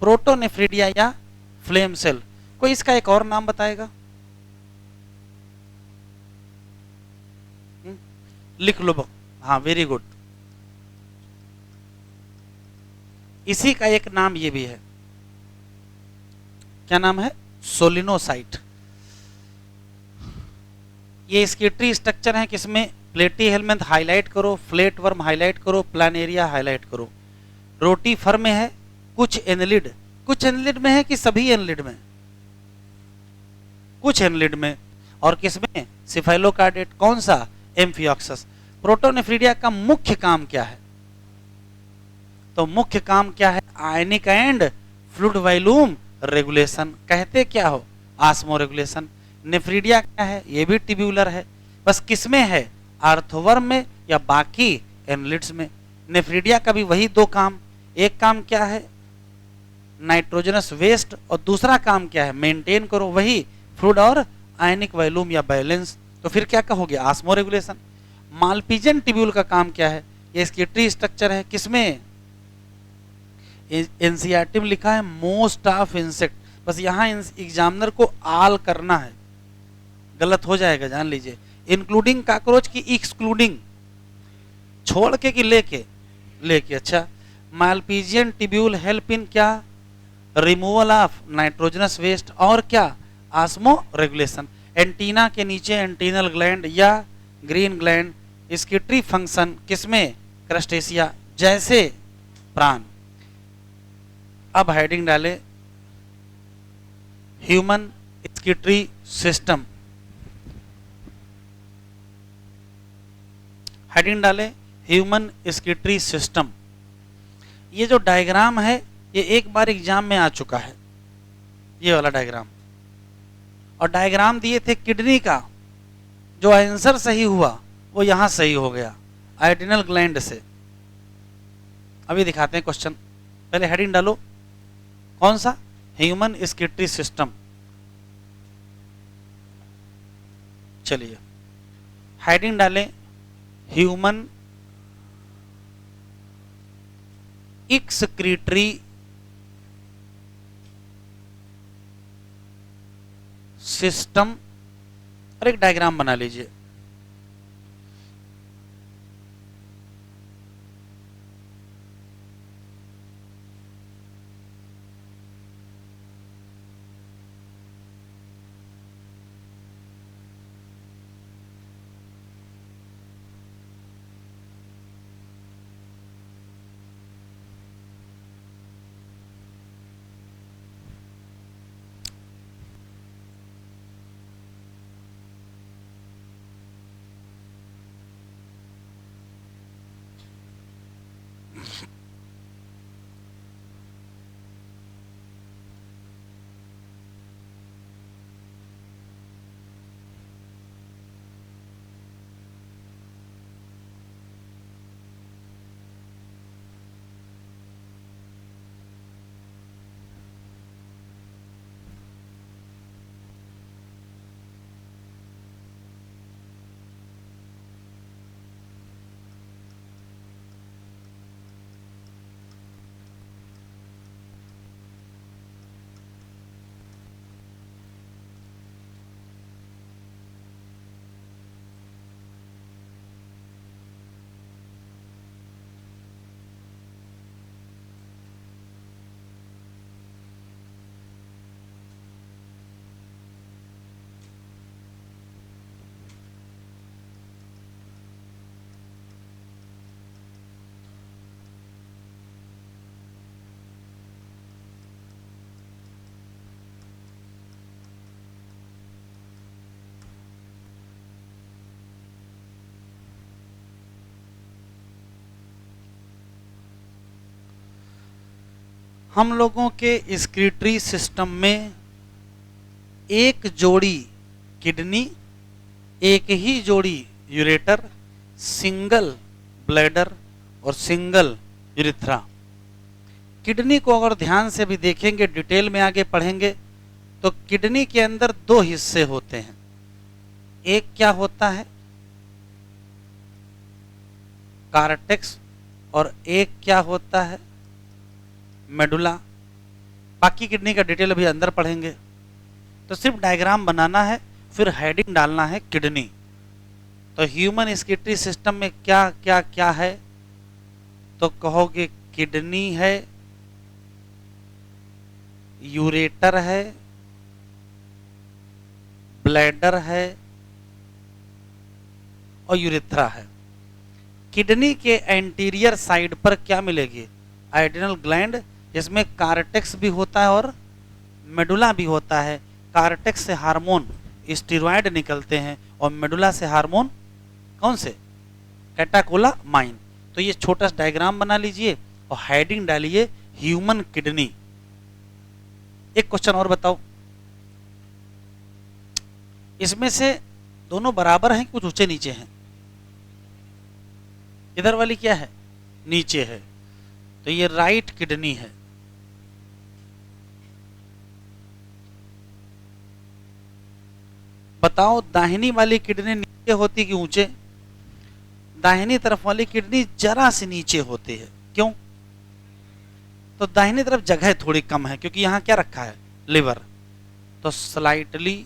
[SPEAKER 1] प्रोटोनेफ्रिडिया या फ्लेम सेल। कोई इसका एक और नाम बताएगा? लिख लो। हाँ, वेरी गुड। इसी का एक नाम ये भी है, क्या नाम है, सोलिनोसाइट। ये स्केटरी स्ट्रक्चर है किसमें, प्लेटी हेलमिंथ हाईलाइट करो, फ्लैट वर्म हाईलाइट करो, प्लानेरिया हाईलाइट करो। रोटी फर में है, कुछ एनलिड, कुछ एनलिड में है कि सभी एनलिड में, कुछ एनलिड में, और किसमें, सिफाइलोकार्डेट, कौन सा, एम्फियोक्सस। प्रोटोनेफ्रीडिया का मुख्य काम क्या है, तो मुख्य काम क्या है, आयनिक एंड फ्लूइड वॉल्यूम रेगुलेशन, कहते क्या हो, आस्मो रेगुलेशन। नेफ्रीडिया क्या है, ये भी ट्यूब्यूलर है, बस किसमें है, आर्थोवर्म में या बाकी एनलिड्स में। नेफ्रीडिया का भी वही दो काम, एक काम क्या है, नाइट्रोजनस वेस्ट, और दूसरा काम क्या है, मेंटेन करो वही फ्लूइड और आयनिक वॉल्यूम या बैलेंस। तो फिर क्या कहोगे, आस्मो रेगुलेशन। मालपीजियन ट्यूब्यूल का काम क्या है, ये स्केटरी स्ट्रक्चर है किसमें, एनसीईआरटी में लिखा है मोस्ट ऑफ इंसेक्ट, बस यहाँ एग्जामिनर को आल करना है, गलत हो जाएगा जान लीजिए। इंक्लूडिंग कॉकरोच की एक्सक्लूडिंग, छोड़ के कि लेके, लेके, अच्छा। मालपीजियन ट्यूब्यूल हेल्प इन क्या, रिमूवल ऑफ नाइट्रोजनस वेस्ट और क्या, आस्मो रेगुलेशन। एंटीना के नीचे एंटीनल ग्लैंड या ग्रीन ग्लैंड, स्केटरी फंक्शन किसमें, क्रस्टेशिया जैसे प्राण। अब हेडिंग डाले ह्यूमन स्केटरी सिस्टम, हेडिंग डाले ह्यूमन स्केटरी सिस्टम। ये जो डायग्राम है ये एक बार एग्जाम में आ चुका है, ये वाला डायग्राम, और डायग्राम दिए थे किडनी का, जो आंसर सही हुआ वो यहां सही हो गया, आइडिनल ग्लैंड से। अभी दिखाते हैं क्वेश्चन, पहले हेडिंग डालो, कौन सा, ह्यूमन स्केटरी सिस्टम। चलिए हेडिंग डालें ह्यूमन एक्सक्रीटरी सिस्टम, और एक डायग्राम बना लीजिए। हम लोगों के स्क्रीटरी सिस्टम में एक जोड़ी किडनी, एक ही जोड़ी यूरेटर, सिंगल ब्लैडर और सिंगल यूरिथ्रा। किडनी को अगर ध्यान से भी देखेंगे, डिटेल में आगे पढ़ेंगे, तो किडनी के अंदर दो हिस्से होते हैं, एक क्या होता है, कार्टेक्स, और एक क्या होता है, मेडुला। बाकी किडनी का डिटेल अभी अंदर पढ़ेंगे, तो सिर्फ डायग्राम बनाना है, फिर हेडिंग डालना है किडनी। तो ह्यूमन स्केटरी सिस्टम में क्या क्या क्या है, तो कहोगे किडनी है, यूरेटर है, ब्लैडर है और यूरेथ्रा है। किडनी के एंटीरियर साइड पर क्या मिलेगी? एड्रिनल ग्लैंड, जिसमें कार्टेक्स भी होता है और मेडुला भी होता है। कार्टेक्स से हार्मोन स्टीरॉयड निकलते हैं और मेडुला से हार्मोन कौन से? कैटाकोलामाइन। तो ये छोटा सा डायग्राम बना लीजिए और हेडिंग डालिए ह्यूमन किडनी। एक क्वेश्चन और बताओ, इसमें से दोनों बराबर हैं, कुछ ऊंचे नीचे हैं? इधर वाली क्या है? नीचे है, तो ये राइट किडनी है। बताओ दाहिनी वाली किडनी नीचे होती कि ऊंचे? दाहिनी तरफ वाली किडनी जरा सी नीचे होती है, क्यों? तो दाहिनी तरफ जगह थोड़ी कम है, क्योंकि यहां क्या रखा है? लिवर। तो slightly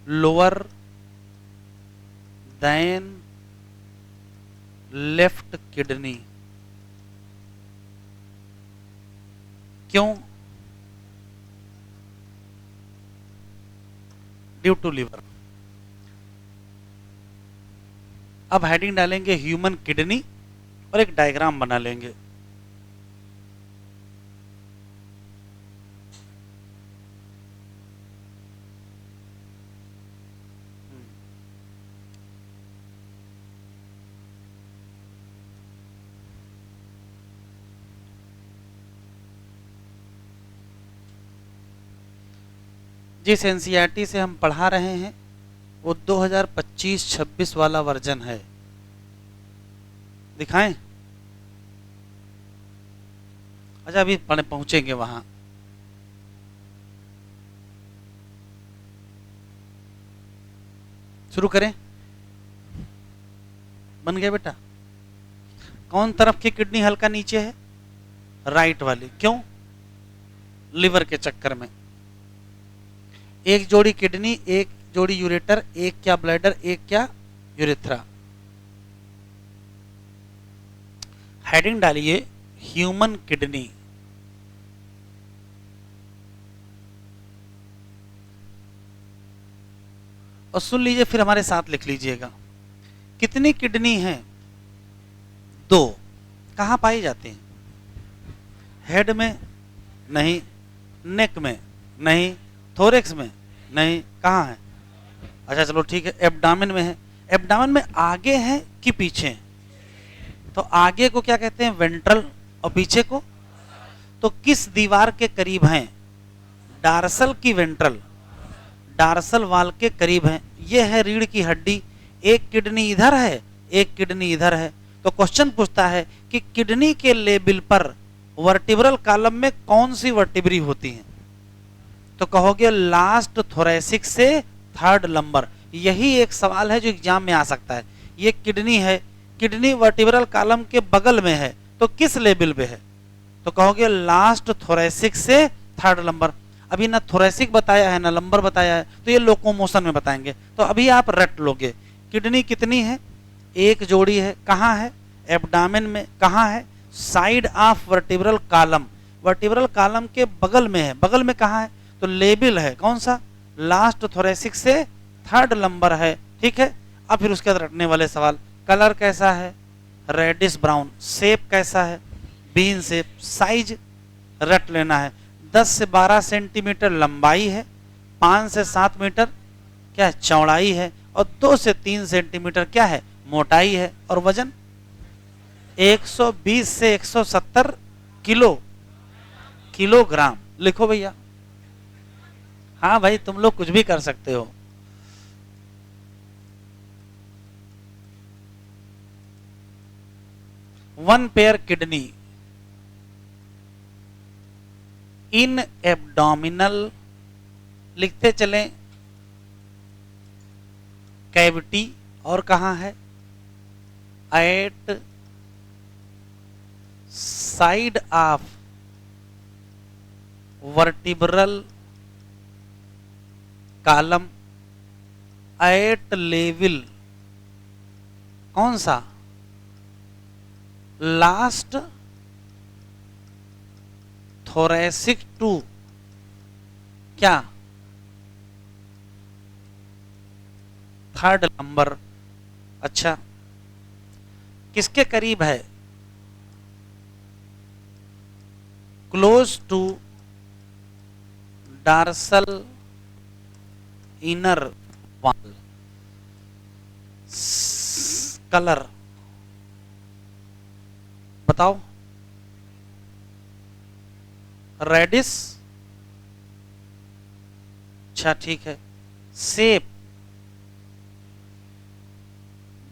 [SPEAKER 1] lower than left kidney. क्यों? Due to liver. अब हेडिंग डालेंगे ह्यूमन किडनी और एक डायग्राम बना लेंगे। जिस एनसीईआरटी से हम पढ़ा रहे हैं वो 2025-26 वाला वर्जन है। दिखाएं? अच्छा, अभी पहुंचेंगे वहां। शुरू करें? बन गया बेटा? कौन तरफ की किडनी हल्का नीचे है? राइट वाली। क्यों? लिवर के चक्कर में। एक जोड़ी किडनी, एक जोड़ी यूरेटर, एक क्या ब्लैडर, एक क्या यूरेथ्रा। हेडिंग डालिए ह्यूमन किडनी। और सुन लीजिए, फिर हमारे साथ लिख लीजिएगा। कितनी किडनी है? 2। कहां पाई जाती हैं? हेड में नहीं, नेक में नहीं, थोरेक्स में नहीं, कहां है? अच्छा चलो ठीक है, एब्डामेन में है। एब्डामेन में आगे है कि पीछे? तो आगे को क्या कहते हैं? वेंट्रल। और पीछे को? तो किस दीवार के करीब हैं? डार्सल की वेंट्रल, डार्सल वाल के करीब है। ये है रीढ़ की हड्डी। एक किडनी इधर है, एक किडनी इधर है। तो क्वेश्चन पूछता है कि किडनी के लेवल पर वर्टिब्रल कॉलम में कौन सी वर्टिब्री होती है? तो कहोगे लास्ट थोरेसिक से थर्ड लंबर। यही एक सवाल है जो एग्जाम में आ सकता है। ये किडनी है, किडनी वर्टिब्रल कॉलम के बगल में है, तो किस लेवल पे है? तो कहोगे लास्ट थोरेसिक से थर्ड लंबर। अभी ना थोरेसिक बताया है ना लंबर बताया है, तो ये लोकोमोशन में बताएंगे। तो अभी आप रट लोगे। किडनी कितनी है? एक जोड़ी है। कहाँ है? एब्डामेन में। कहाँ है? Side of vertebral column. Vertebral column के बगल में है। बगल में कहाँ है? तो लेबल है कौन सा? लास्ट थोरेसिक से थर्ड लंबर है। ठीक है। अब फिर उसके बाद रटने वाले सवाल। कलर कैसा है? Reddish brown. शेप कैसा है? Been shape. साइज रट लेना है। 10 से 12 सेंटीमीटर लंबाई है, 5 से 7 मीटर क्या है? चौड़ाई है, और 2 से 3 सेंटीमीटर क्या है? मोटाई है। और वजन 120 से 170 किलोग्राम। लिखो भैया। हाँ भाई, तुम लोग कुछ भी कर सकते हो। One pair kidney in abdominal, लिखते चलें, कैविटी। और कहां है? At side of vertebral column, at level कौन सा? लास्ट थोरेसिक टू क्या, थर्ड नंबर। अच्छा, किसके करीब है, close to dorsal inner wall. Colour बताओ, रेडिस, अच्छा ठीक है। Shape,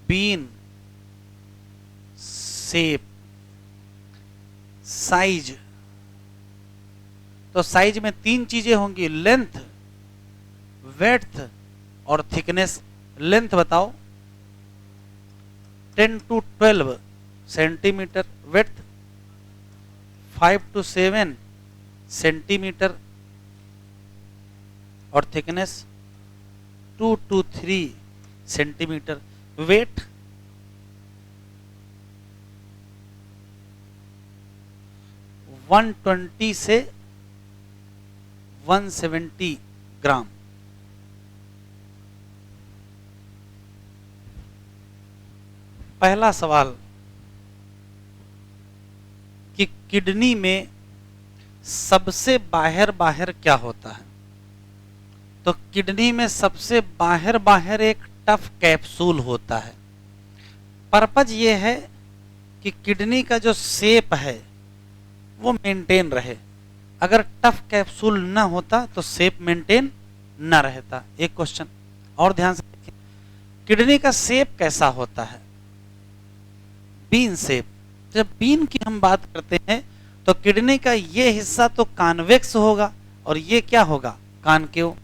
[SPEAKER 1] bean shape. साइज, तो साइज में तीन चीजें होंगी, लेंथ, वेड्थ और थिकनेस। लेंथ बताओ, 10 to 12 centimetre, width 5 to 7 centimetre और थिकनेस 2 to 3 सेंटीमीटर। वेट 120 से 170 ग्राम। पहला सवाल कि किडनी में सबसे बाहर बाहर क्या होता है, तो किडनी में सबसे बाहर बाहर एक टफ कैप्सूल होता है। पर्पज ये है कि किडनी का जो शेप है वो मेंटेन रहे। अगर टफ कैप्सूल ना होता तो शेप मेंटेन ना रहता। एक क्वेश्चन और ध्यान से देखिए, किडनी का शेप कैसा होता है, बीन शेप। जब बीन की हम बात करते हैं तो किडनी का ये हिस्सा तो कॉन्वेक्स होगा और ये क्या होगा, कॉनकेव।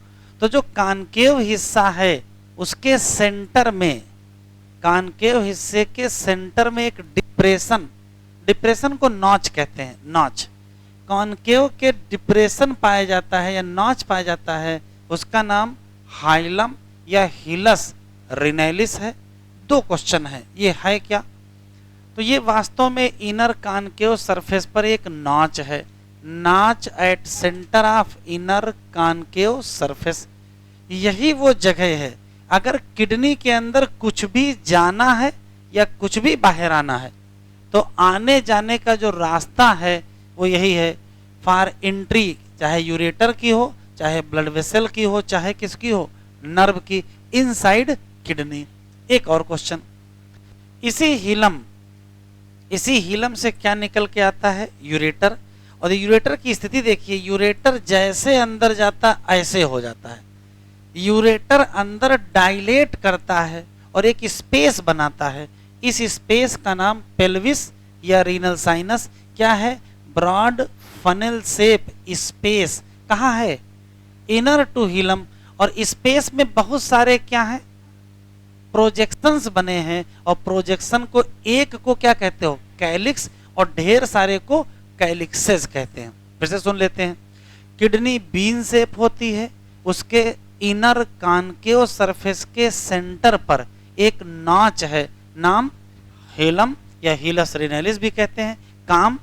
[SPEAKER 1] तो जो कॉनकेव हिस्सा है उसके सेंटर में, कॉनकेव हिस्से के सेंटर में एक डिप्रेशन, डिप्रेशन को नॉच कहते हैं, नॉच। कॉनकेव के डिप्रेशन पाया जाता है या नॉच पाया जाता है, उसका नाम हाइलम या हिलस रिनेलिस है। दो क्वेश्चन है, ये है क्या, तो ये वास्तव में इनर कॉनकेव सरफेस पर एक नॉच है, notch at centre of inner concave surface. यही वो जगह है, अगर किडनी के अंदर कुछ भी जाना है या कुछ भी बाहर आना है तो आने जाने का जो रास्ता है वो यही है। फॉर एंट्री, चाहे यूरेटर की हो, चाहे ब्लड वेसल की हो, चाहे किसकी हो, नर्व की, इनसाइड किडनी। एक और क्वेश्चन, इसी हीलम से क्या निकल के आता है, यूरेटर। और यूरेटर की स्थिति देखिए, यूरेटर जैसे अंदर जाता ऐसे हो जाता है। यूरेटर अंदर डायलेट करता है और एक स्पेस बनाता है, इस स्पेस का नाम पेल्विस या रीनल साइनस क्या है, ब्रॉड फनेल शेप स्पेस। कहाँ है, इनर टू हीलम। और स्पेस में बहुत सारे क्या है, प्रोजेक्शंस बने हैं, और प्रोजेक्शन को एक को क्या कहते हो, कैलिक्स, और ढेर सारे को कैलिक्सेस कहते हैं। फिर से सुन लेते हैं, किडनी बीन शेप होती है, उसके इनर कॉनकेव सरफेस के सेंटर पर एक नॉच है, नाम हेलम या हीलस रिनेलिस भी कहते हैं। काम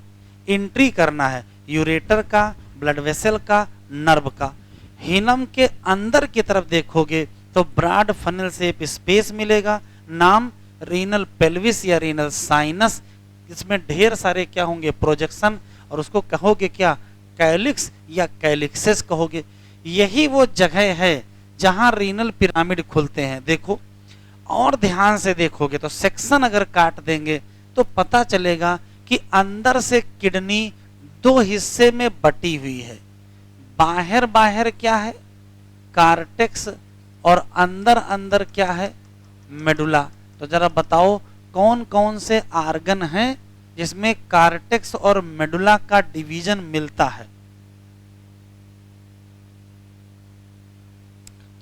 [SPEAKER 1] एंट्री करना है यूरेटर का, ब्लड वेसल का, नर्व का। हीलम के अंदर की तरफ देखोगे तो ब्रॉड फनल शेप स्पेस मिलेगा, नाम रीनल पेल्विस या रीनल साइनस। इसमें ढेर सारे क्या होंगे, प्रोजेक्शन, और उसको कहोगे क्या, कैलिक्स या कैलिक्सेस कहोगे। यही वो जगह है जहां रीनल पिरामिड खुलते हैं। देखो और ध्यान से देखोगे तो सेक्शन अगर काट देंगे तो पता चलेगा कि अंदर से किडनी दो हिस्से में बटी हुई है। बाहर बाहर क्या है, कार्टेक्स, और अंदर अंदर क्या है, मेडुला। तो जरा बताओ कौन कौन से आर्गन हैं जिसमें कार्टेक्स और मेडुला का डिवीजन मिलता है।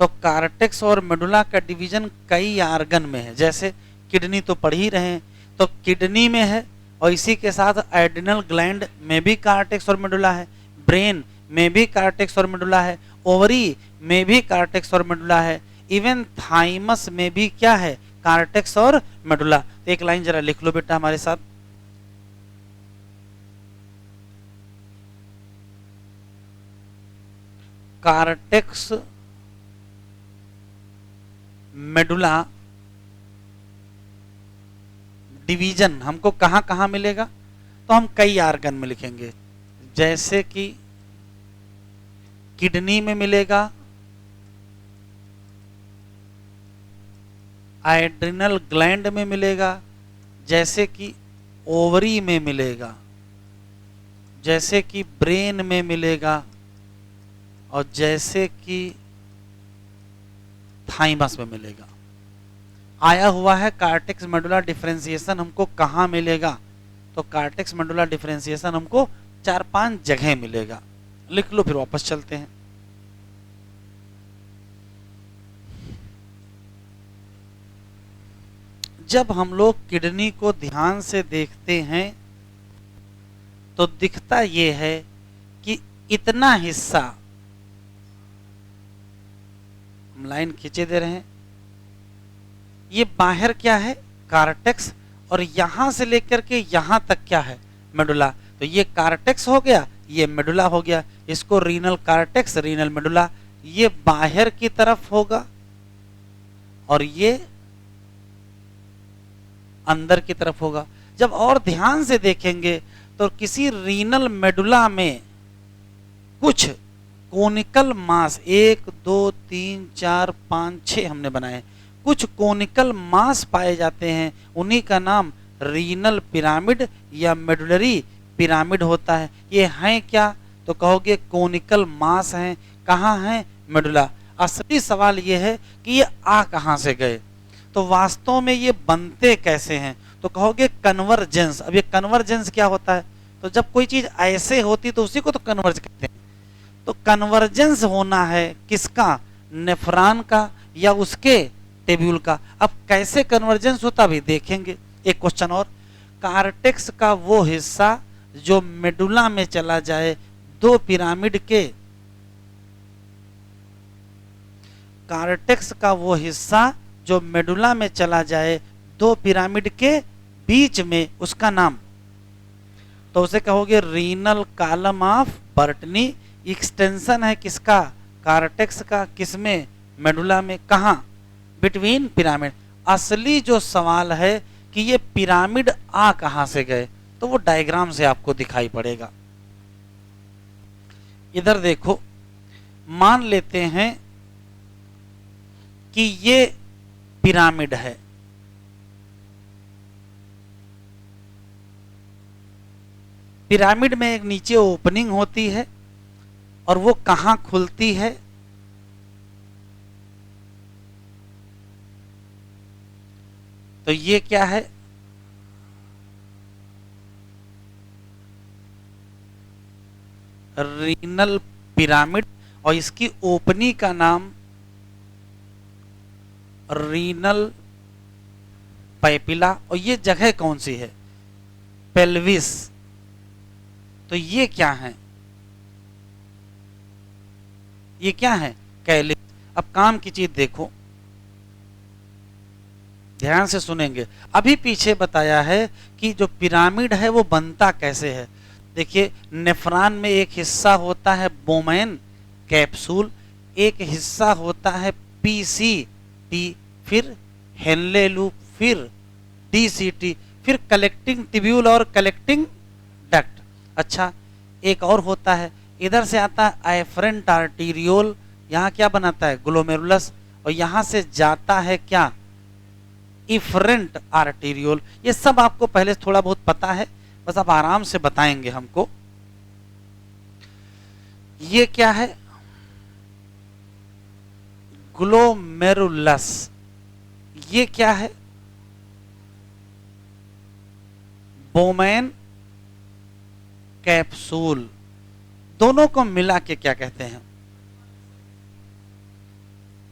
[SPEAKER 1] तो कार्टेक्स और मेडुला का डिवीजन कई आर्गन में है, जैसे किडनी तो पढ़ ही रहे हैं, तो किडनी में है, और इसी के साथ एड्रिनल ग्लैंड में भी कार्टेक्स और मेडुला है, ब्रेन में भी कार्टेक्स और मेडुला है, ओवरी में भी कार्टेक्स और मेडुला है, इवन थाइमस में भी क्या है, कार्टेक्स और मेडुला। तो एक लाइन जरा लिख लो बेटा हमारे साथ, कार्टेक्स मेडुला डिवीजन हमको कहां कहां मिलेगा, तो हम कई आर्गन में लिखेंगे, जैसे कि किडनी में मिलेगा, एड्रिनल ग्लैंड में मिलेगा, जैसे कि ओवरी में मिलेगा, जैसे कि ब्रेन में मिलेगा, और जैसे कि थाइमस में मिलेगा। आया हुआ है कार्टेक्स मेडुला डिफरेंशिएशन हमको कहां मिलेगा, तो कार्टेक्स मेडुला डिफरेंशिएशन हमको 4-5 जगह मिलेगा। लिख लो, फिर वापस चलते हैं। जब हम लोग किडनी को ध्यान से देखते हैं तो दिखता यह है कि इतना हिस्सा, हम लाइन खींचे दे रहे हैं, ये बाहर क्या है कार्टेक्स, और यहां से लेकर के यहां तक क्या है मेडुला। तो ये कार्टेक्स हो गया, ये मेडुला हो गया, इसको रीनल कार्टेक्स रीनल मेडुला, ये बाहर की तरफ होगा और ये अंदर की तरफ होगा। जब और ध्यान से देखेंगे तो किसी रीनल मेडुला में कुछ कोनिकल मास 1 2 3 4 5 6 हमने बनाए, कुछ कोनिकल मास पाए जाते हैं, उन्हीं का नाम रीनल पिरामिड या मेडुलरी पिरामिड होता है। ये हैं क्या, तो कहोगे कोनिकल मास हैं। कहाँ हैं, मेडुला। असली सवाल ये है कि ये आ कहाँ से गए, तो वास्तव में ये बनते कैसे हैं, तो कहोगे कन्वर्जेंस। अब ये कन्वर्जेंस क्या होता है, तो जब कोई चीज ऐसे होती तो उसी को तो कन्वर्ज कहते हैं। तो कन्वर्जेंस होना है किसका, नेफ्रॉन का या उसके टेब्यूल का। अब कैसे कन्वर्जेंस होता भी देखेंगे। एक क्वेश्चन और, कार्टेक्स का वो हिस्सा जो मेडुला में चला जाए, दो पिरामिड के, कार्टेक्स का वो हिस्सा जो मेडुला में चला जाए दो पिरामिड के बीच में, उसका नाम, तो उसे कहोगे रीनल कॉलम ऑफ बर्टनी। एक्सटेंशन है किसका, कार्टेक्स का, किसमें, मेडुला में। कहां, बिटवीन पिरामिड। असली जो सवाल है कि ये पिरामिड आ कहां से गए, तो वो डायग्राम से आपको दिखाई पड़ेगा। इधर देखो, मान लेते हैं कि ये पिरामिड है, पिरामिड में एक नीचे ओपनिंग होती है और वो कहां खुलती है, तो ये क्या है, रीनल पिरामिड, और इसकी ओपनिंग का नाम रीनल पैपिला। और ये जगह कौन सी है, पेल्विस। तो ये क्या है, ये क्या है, कैलिस। अब काम की चीज देखो, ध्यान से सुनेंगे। अभी पीछे बताया है कि जो पिरामिड है वो बनता कैसे है। देखिए, नेफ्रॉन में एक हिस्सा होता है बोमैन कैप्सूल, एक हिस्सा होता है पीसीटी, फिर हेनले लूप, फिर डीसीटी, फिर कलेक्टिंग टिब्यूल और कलेक्टिंग डक्ट। अच्छा, एक और होता है, इधर से आता है एफरेंट आर्टीरियोल, यहाँ क्या बनाता है, ग्लोमेरुलस, और यहाँ से जाता है क्या, इफरेंट आर्टीरियोल। ये सब आपको पहले थोड़ा बहुत पता है, बस आप आराम से बताएंगे हमको। ये क्या है, ग्लोमेरुलस। ये क्या है, बोमैन कैप्सूल। दोनों को मिला के क्या कहते हैं,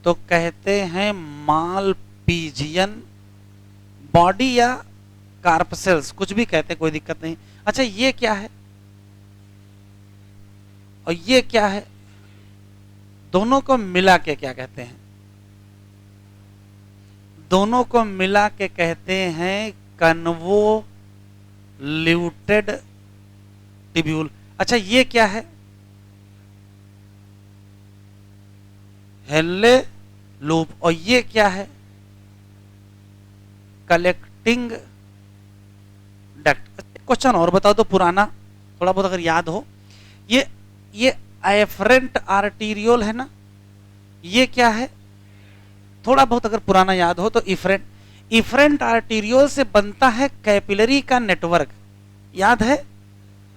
[SPEAKER 1] तो कहते हैं मालपीजियन बॉडी या कार्पसेल्स, कुछ भी कहते हैं, कोई दिक्कत नहीं। अच्छा, ये क्या है और ये क्या है, दोनों को मिला के क्या कहते हैं, दोनों को मिला के कहते हैं कन्वोल्यूटेड टिब्यूल। अच्छा, ये क्या है, हेनले लूप, और ये क्या है, कलेक्टिंग डक्ट। क्वेश्चन और बताओ तो पुराना, थोड़ा बहुत अगर याद हो, ये एफरेंट आर्टीरियोल है ना, ये क्या है, थोड़ा बहुत अगर पुराना याद हो तो इफरेंट आर्टीरियोल से बनता है कैपिलरी का नेटवर्क, याद है,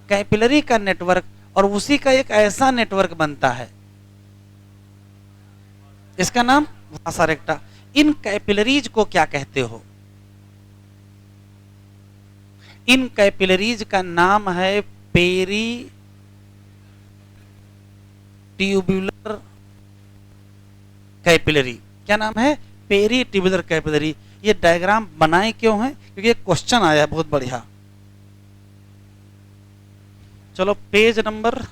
[SPEAKER 1] कैपिलरी का नेटवर्क, और उसी का एक ऐसा नेटवर्क बनता है, इसका नाम वासा रेक्टा। इन कैपिलरीज को क्या कहते हो, इन कैपिलरीज का नाम है पेरी ट्यूबुलर कैपिलरी। क्या नाम है, पेरी ट्यूबुलर कैपिलरी। ये डायग्राम बनाए क्यों है, क्योंकि एक क्वेश्चन आया बहुत बढ़िया। चलो पेज नंबर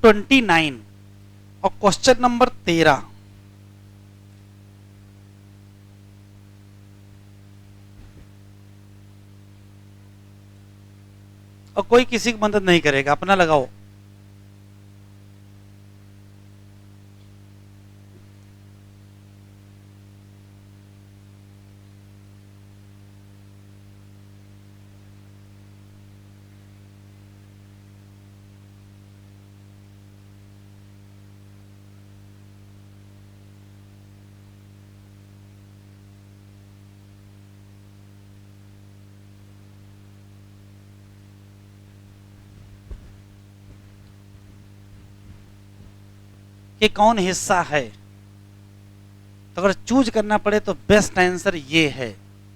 [SPEAKER 1] 29 और क्वेश्चन नंबर 13। और कोई किसी की मदद नहीं करेगा, अपना लगाओ। कि कौन हिस्सा है, तो अगर चूज करना पड़े तो बेस्ट आंसर ये है।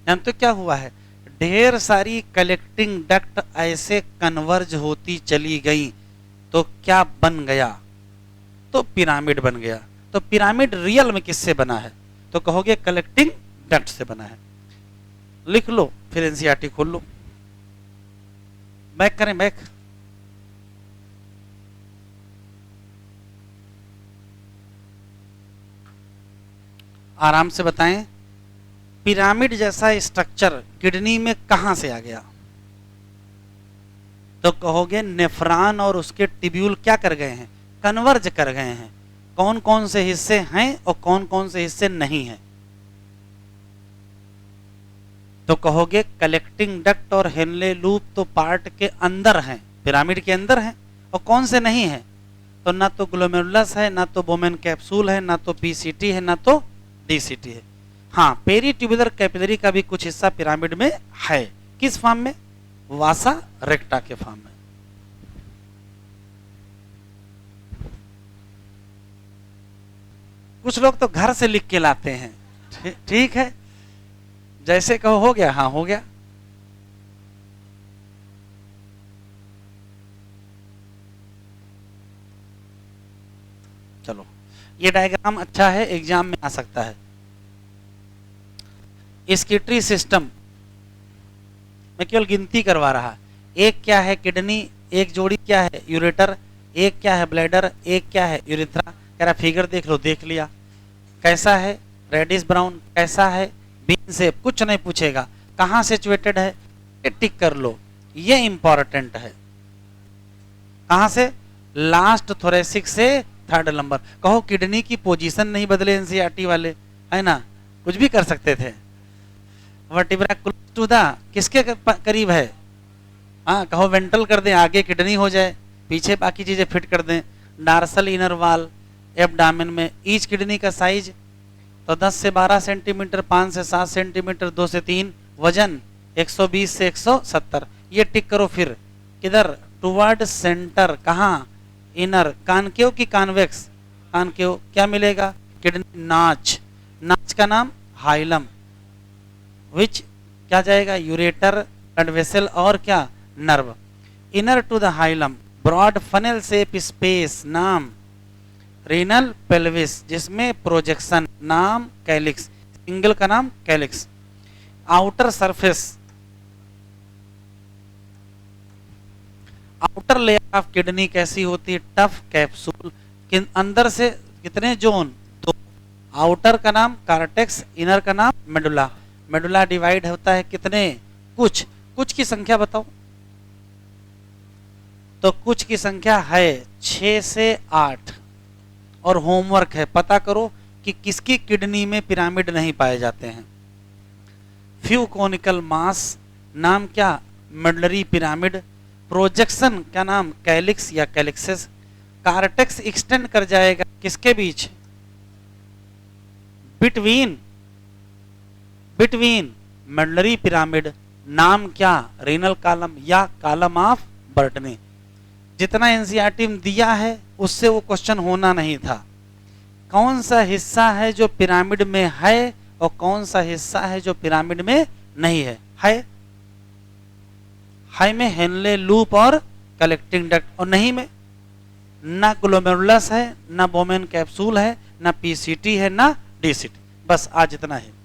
[SPEAKER 1] जानते तो क्या हुआ है, ढेर सारी कलेक्टिंग डक्ट ऐसे कन्वर्ज होती चली गई तो क्या बन गया, तो पिरामिड बन गया। तो पिरामिड रियल में किससे बना है, तो कहोगे कलेक्टिंग डक्ट से बना है। लिख लो, फिर एनसीईआरटी खोल लो, बैक करें, बैक। आराम से बताएं, पिरामिड जैसा स्ट्रक्चर किडनी में कहां से आ गया, तो कहोगे नेफ्रॉन और उसके टिब्यूल क्या कर गए हैं, कन्वर्ज कर गए हैं। कौन कौन से हिस्से हैं और कौन कौन से हिस्से नहीं हैं, तो कहोगे कलेक्टिंग डक्ट और हेनले लूप तो पार्ट के अंदर हैं, पिरामिड के अंदर हैं। और कौन से नहीं है, तो ना तो ग्लोमेरुलस है, ना तो बोमेन कैप्सूल है, ना तो पीसीटी है, ना तो डीसीटी है। हाँ, पेरी ट्यूबुलर कैपिलरी का भी कुछ हिस्सा पिरामिड में है। किस फॉर्म में, वासा रेक्टा के फॉर्म में। कुछ लोग तो घर से लिख के लाते हैं, ठीक है, जैसे कहो हो गया, हाँ हो गया। चलो, ये डायग्राम अच्छा है, एग्जाम में आ सकता है। स्किटरी सिस्टम में केवल गिनती करवा रहा, एक क्या है किडनी, एक जोड़ी क्या है यूरेटर, एक क्या है ब्लैडर, एक क्या है यूरिथ्रा। कह रहा फिगर देख लो, देख लिया कैसा है, रेडिश ब्राउन, कैसा है बीन शेप, कुछ नहीं पूछेगा, कहां सिचुएटेड है, टिक कर लो, ये इंपॉर्टेंट है। कहां से, लास्ट थोरेसिक से थर्ड नंबर। कहो किडनी की पोजीशन नहीं बदले एनसीईआरटी वाले, है ना, कुछ भी कर सकते थे। वर्टिब्रा क्लोज टू द किसके करीब है, हाँ कहो वेंट्रल कर दें, आगे किडनी हो जाए, पीछे बाकी चीजें फिट कर दें। डार्सल इनर वाल एब्डामेन में, ईच किडनी का साइज तो 10 से 12 सेंटीमीटर, 5 से 7 सेंटीमीटर, 2 से 3, वजन 120 से 170। ये टिक करो। फिर किधर, टुवर्ड सेंटर, कहाँ, इनर, कानकेव की कॉन्वेक्स, कानकेव, क्या मिलेगा, किडनी नाच, नाच का नाम हाइलम, विच क्या जाएगा, यूरेटर, ब्लड वेसल और क्या, nerve. Inner to the hilum, broad funnel shape space, नाम रीनल पेल्विस, जिसमें प्रोजेक्शन, नाम कैलिक्स, सिंगल का नाम calyx. Outer surface, outer layer of kidney कैसी होती है, टफ कैप्सूल। अंदर से कितने जोन, 2, आउटर का नाम कार्टेक्स, इनर का नाम मेडुला। मेडुला डिवाइड होता है कितने, कुछ। कुछ की संख्या बताओ। तो कुछ की संख्या है 6 से 8। और होमवर्क है, पता करो कि किसकी किडनी में पिरामिड नहीं पाए जाते हैं। फ्यू कोनिकल मास, नाम क्या, मेडलरी पिरामिड। प्रोजेक्शन क्या नाम, कैलिक्स या कैलिक्सेस। कार्टेक्स एक्सटेंड कर जाएगा किसके बीच, बिटवीन, बिटवीन मेडलरी पिरामिड। नाम क्या, रीनल कॉलम या कॉलम ऑफ बर्टनी। जितना एनसीईआरटी में दिया है उससे वो क्वेश्चन होना नहीं था। कौन सा हिस्सा है जो पिरामिड में है और कौन सा हिस्सा है जो पिरामिड में नहीं है। हाई में हेनले लूप और कलेक्टिंग डक्ट, और नहीं में ना ग्लोमेरुलस है, ना बोमेन कैप्सूल है, ना पीसीटी है, ना डीसीटी। बस आज इतना है।